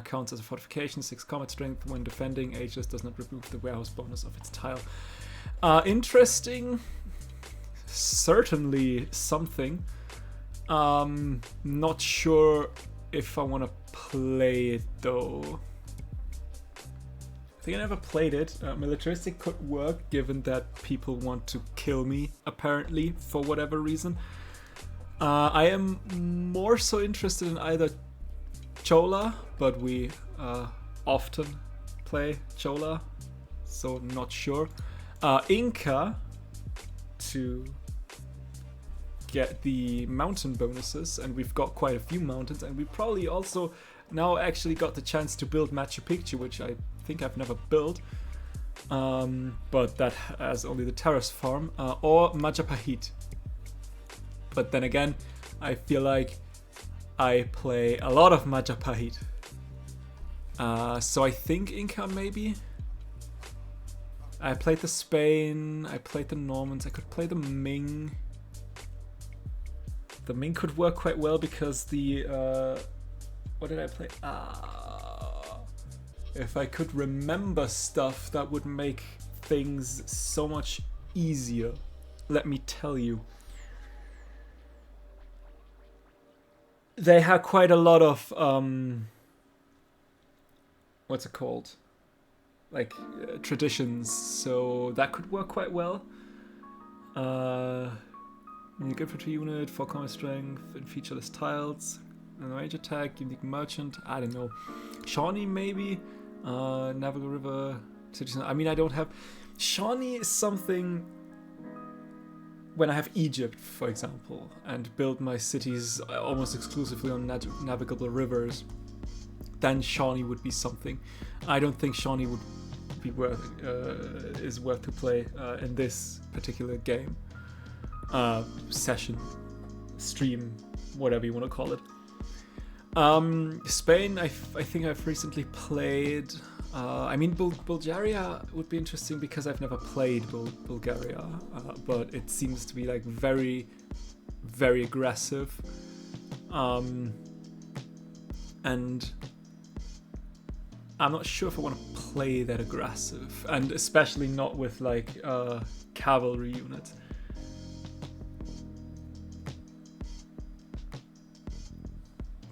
[SPEAKER 1] counts as a fortification. 6 combat strength when defending. Aegis does not remove the warehouse bonus of its tile. Interesting. Certainly something. Not sure if I want to play it though. I think I never played it. Militaristic could work given that people want to kill me apparently for whatever reason. I am more so interested in either Chola, but we often play Chola, so not sure. Inca to get the mountain bonuses, and we've got quite a few mountains, and we probably also now actually got the chance to build Machu Picchu, which I think I've never built, but that has only the terrace farm, or Majapahit. But then again, I feel like I play a lot of Majapahit, so I think Inca maybe. I played the Spain, I played the Normans, I could play the Ming. The Ming could work quite well because the, what did I play? If I could remember stuff, that would make things so much easier. Let me tell you. They had quite a lot of, what's it called? Like traditions, so that could work quite well. Unique infantry unit, 4 combat strength, and featureless tiles, and range attack, unique merchant. I don't know. Shawnee maybe. Navigable River cities. I mean, I don't have. Shawnee is something. When I have Egypt, for example, and build my cities almost exclusively on navigable rivers, then Shawnee would be something. I don't think Shawnee would be worth to play in this particular game, session, stream, whatever you want to call it. Spain, I think I've recently played. I mean, Bulgaria would be interesting because I've never played Bulgaria, but it seems to be like very, very aggressive, and I'm not sure if I want to play that aggressive, and especially not with like cavalry units.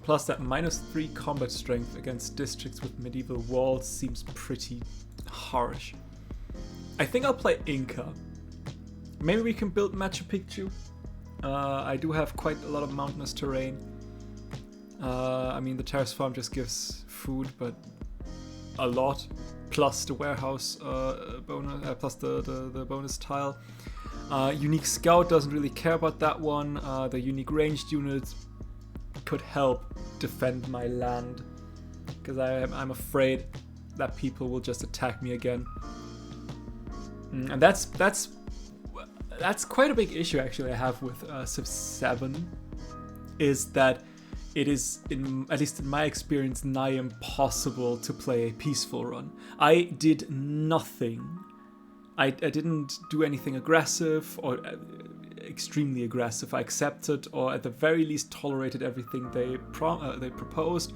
[SPEAKER 1] Plus, that -3 combat strength against districts with medieval walls seems pretty harsh. I think I'll play Inca. Maybe we can build Machu Picchu. I do have quite a lot of mountainous terrain. I mean, the terrace farm just gives food, but a lot. Plus the warehouse bonus, plus the bonus tile. Unique Scout doesn't really care about that one. The unique ranged units could help defend my land, because I'm afraid that people will just attack me again. And that's quite a big issue actually I have with Civ 7, is that it is, at least in my experience, nigh impossible to play a peaceful run. I did nothing. I didn't do anything aggressive or extremely aggressive. I accepted, or at the very least tolerated, everything they proposed.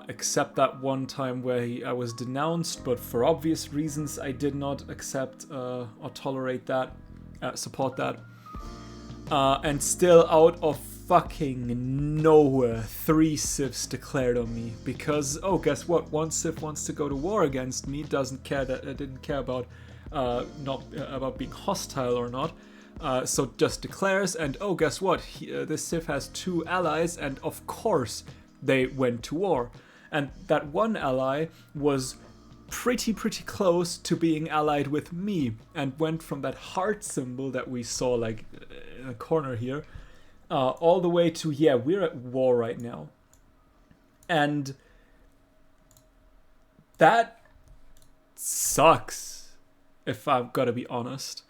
[SPEAKER 1] Except that one time where I was denounced, but for obvious reasons I did not accept or tolerate that, support that. And still, out of fucking nowhere, 3 civs declared on me because, oh, guess what? One civ wants to go to war against me, didn't care about about being hostile or not. So just declares, and oh, guess what? This civ has 2 allies, and of course they went to war. And that one ally was pretty close to being allied with me, and went from that heart symbol that we saw like in the corner here, all the way to, yeah, we're at war right now. And that sucks, if I've got to be honest.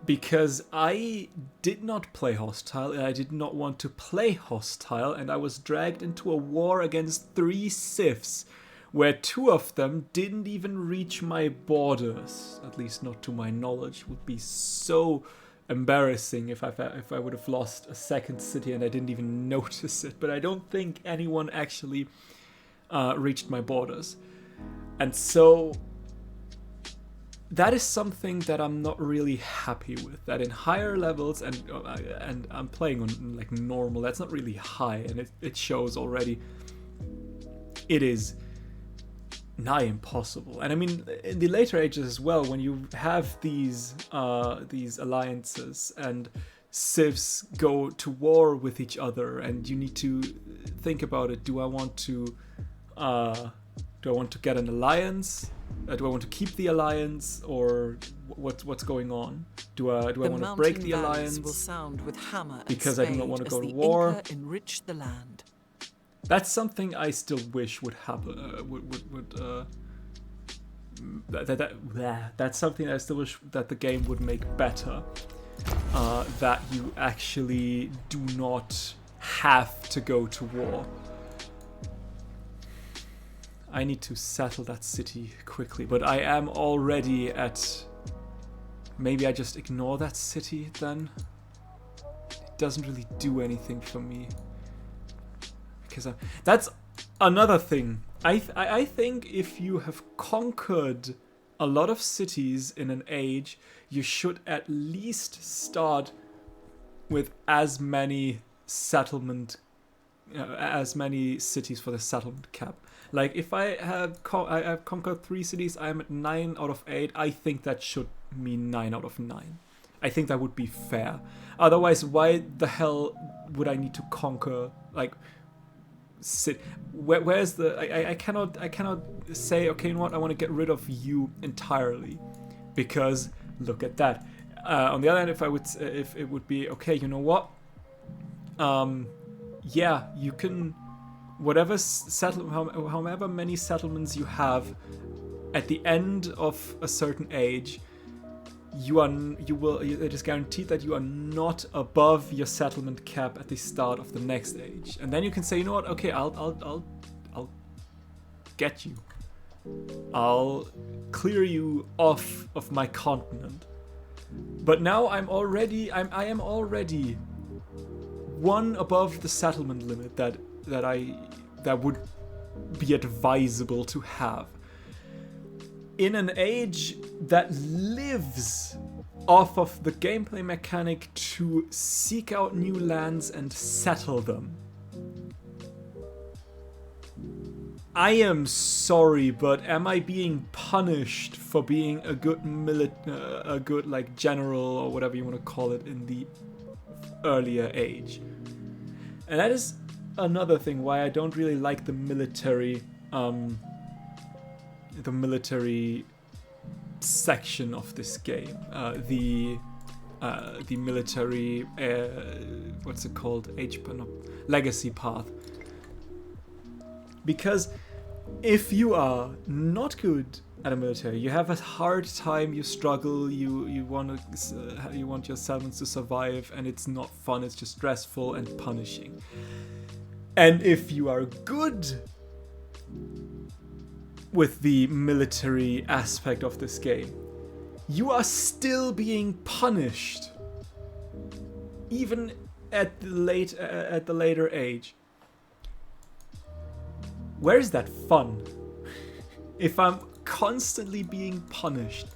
[SPEAKER 1] Because I did not play hostile, and I did not want to play hostile, and I was dragged into a war against 3 civs, where 2 of them didn't even reach my borders, at least not to my knowledge. It would be so embarrassing if I would have lost a second city and I didn't even notice it, but I don't think anyone actually reached my borders. And so that is something that I'm not really happy with. That in higher levels, and I'm playing on like normal, that's not really high, and it shows already. It is nigh impossible. And I mean, in the later ages as well, when you have these alliances and civs go to war with each other, and you need to think about it. Do I want to get an alliance? Do I want to keep the alliance, or what's going on? Do I want to break the alliance?
[SPEAKER 2] Will sound with hammer and
[SPEAKER 1] because
[SPEAKER 2] spade
[SPEAKER 1] I do not want to go to
[SPEAKER 2] the
[SPEAKER 1] war?
[SPEAKER 2] Inca enrich the land.
[SPEAKER 1] That's something I still wish would happen. That's something I still wish that the game would make better. That you actually do not have to go to war. I need to settle that city quickly, but I am already at... Maybe I just ignore that city then? It doesn't really do anything for me. Because that's another thing. I think if you have conquered a lot of cities in an age, you should at least start with as many cities for the settlement cap. Like, if I have I've conquered 3 cities, I'm at 9 out of 8. I think that should mean 9 out of 9. I think that would be fair. Otherwise, why the hell would I need to conquer, like, where's the... I cannot say, okay, you know what, I want to get rid of you entirely, because look at that. On the other hand, if it would be, okay, you know what, yeah, you can... however many settlements you have at the end of a certain age, it is guaranteed that you are not above your settlement cap at the start of the next age. And then you can say, you know what, okay, I'll get you. I'll clear you off of my continent. But now I am already 1 above the settlement limit that would be advisable to have. In an age that lives off of the gameplay mechanic to seek out new lands and settle them. I am sorry, but am I being punished for being a good a good like general or whatever you want to call it in the earlier age? And that is another thing why I don't really like the military section of this game. The military what's it called? Legacy path. Because if you are not good at a military, you have a hard time, you struggle, you want your settlements to survive, and it's not fun, it's just stressful and punishing. And if you are good with the military aspect of this game, you are still being punished, even at the later age. Where is that fun? If I'm constantly being punished.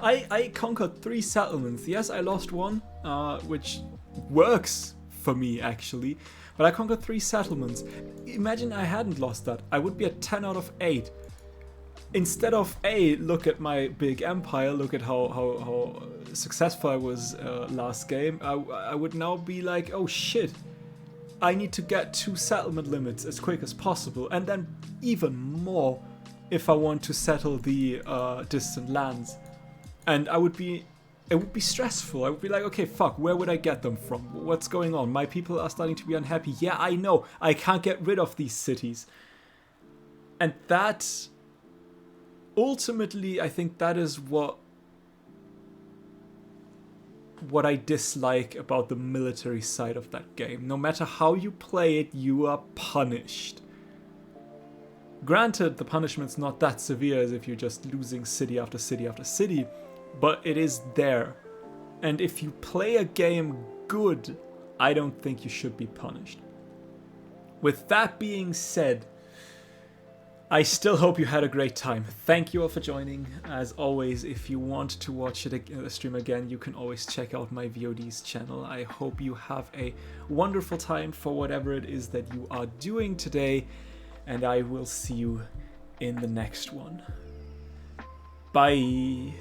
[SPEAKER 1] I conquered 3 settlements. Yes, I lost one, which works for me actually. But I conquered 3 settlements. Imagine I hadn't lost that. I would be at 10 out of 8. Instead of look at my big empire, look at how successful I was last game, I would now be like, oh shit, I need to get 2 settlement limits as quick as possible, and then even more if I want to settle the distant lands. And it would be stressful. I would be like, okay, fuck, where would I get them from? What's going on? My people are starting to be unhappy. Yeah, I know. I can't get rid of these cities. And that, ultimately, I think that is what I dislike about the military side of that game. No matter how you play it, you are punished. Granted, the punishment's not that severe as if you're just losing city after city after city, but it is there. And if you play a game good, I don't think you should be punished. With that being said, I still hope you had a great time. Thank you all for joining. As always, if you want to watch the stream again, you can always check out my VOD's channel. I hope you have a wonderful time for whatever it is that you are doing today, and I will see you in the next one. Bye.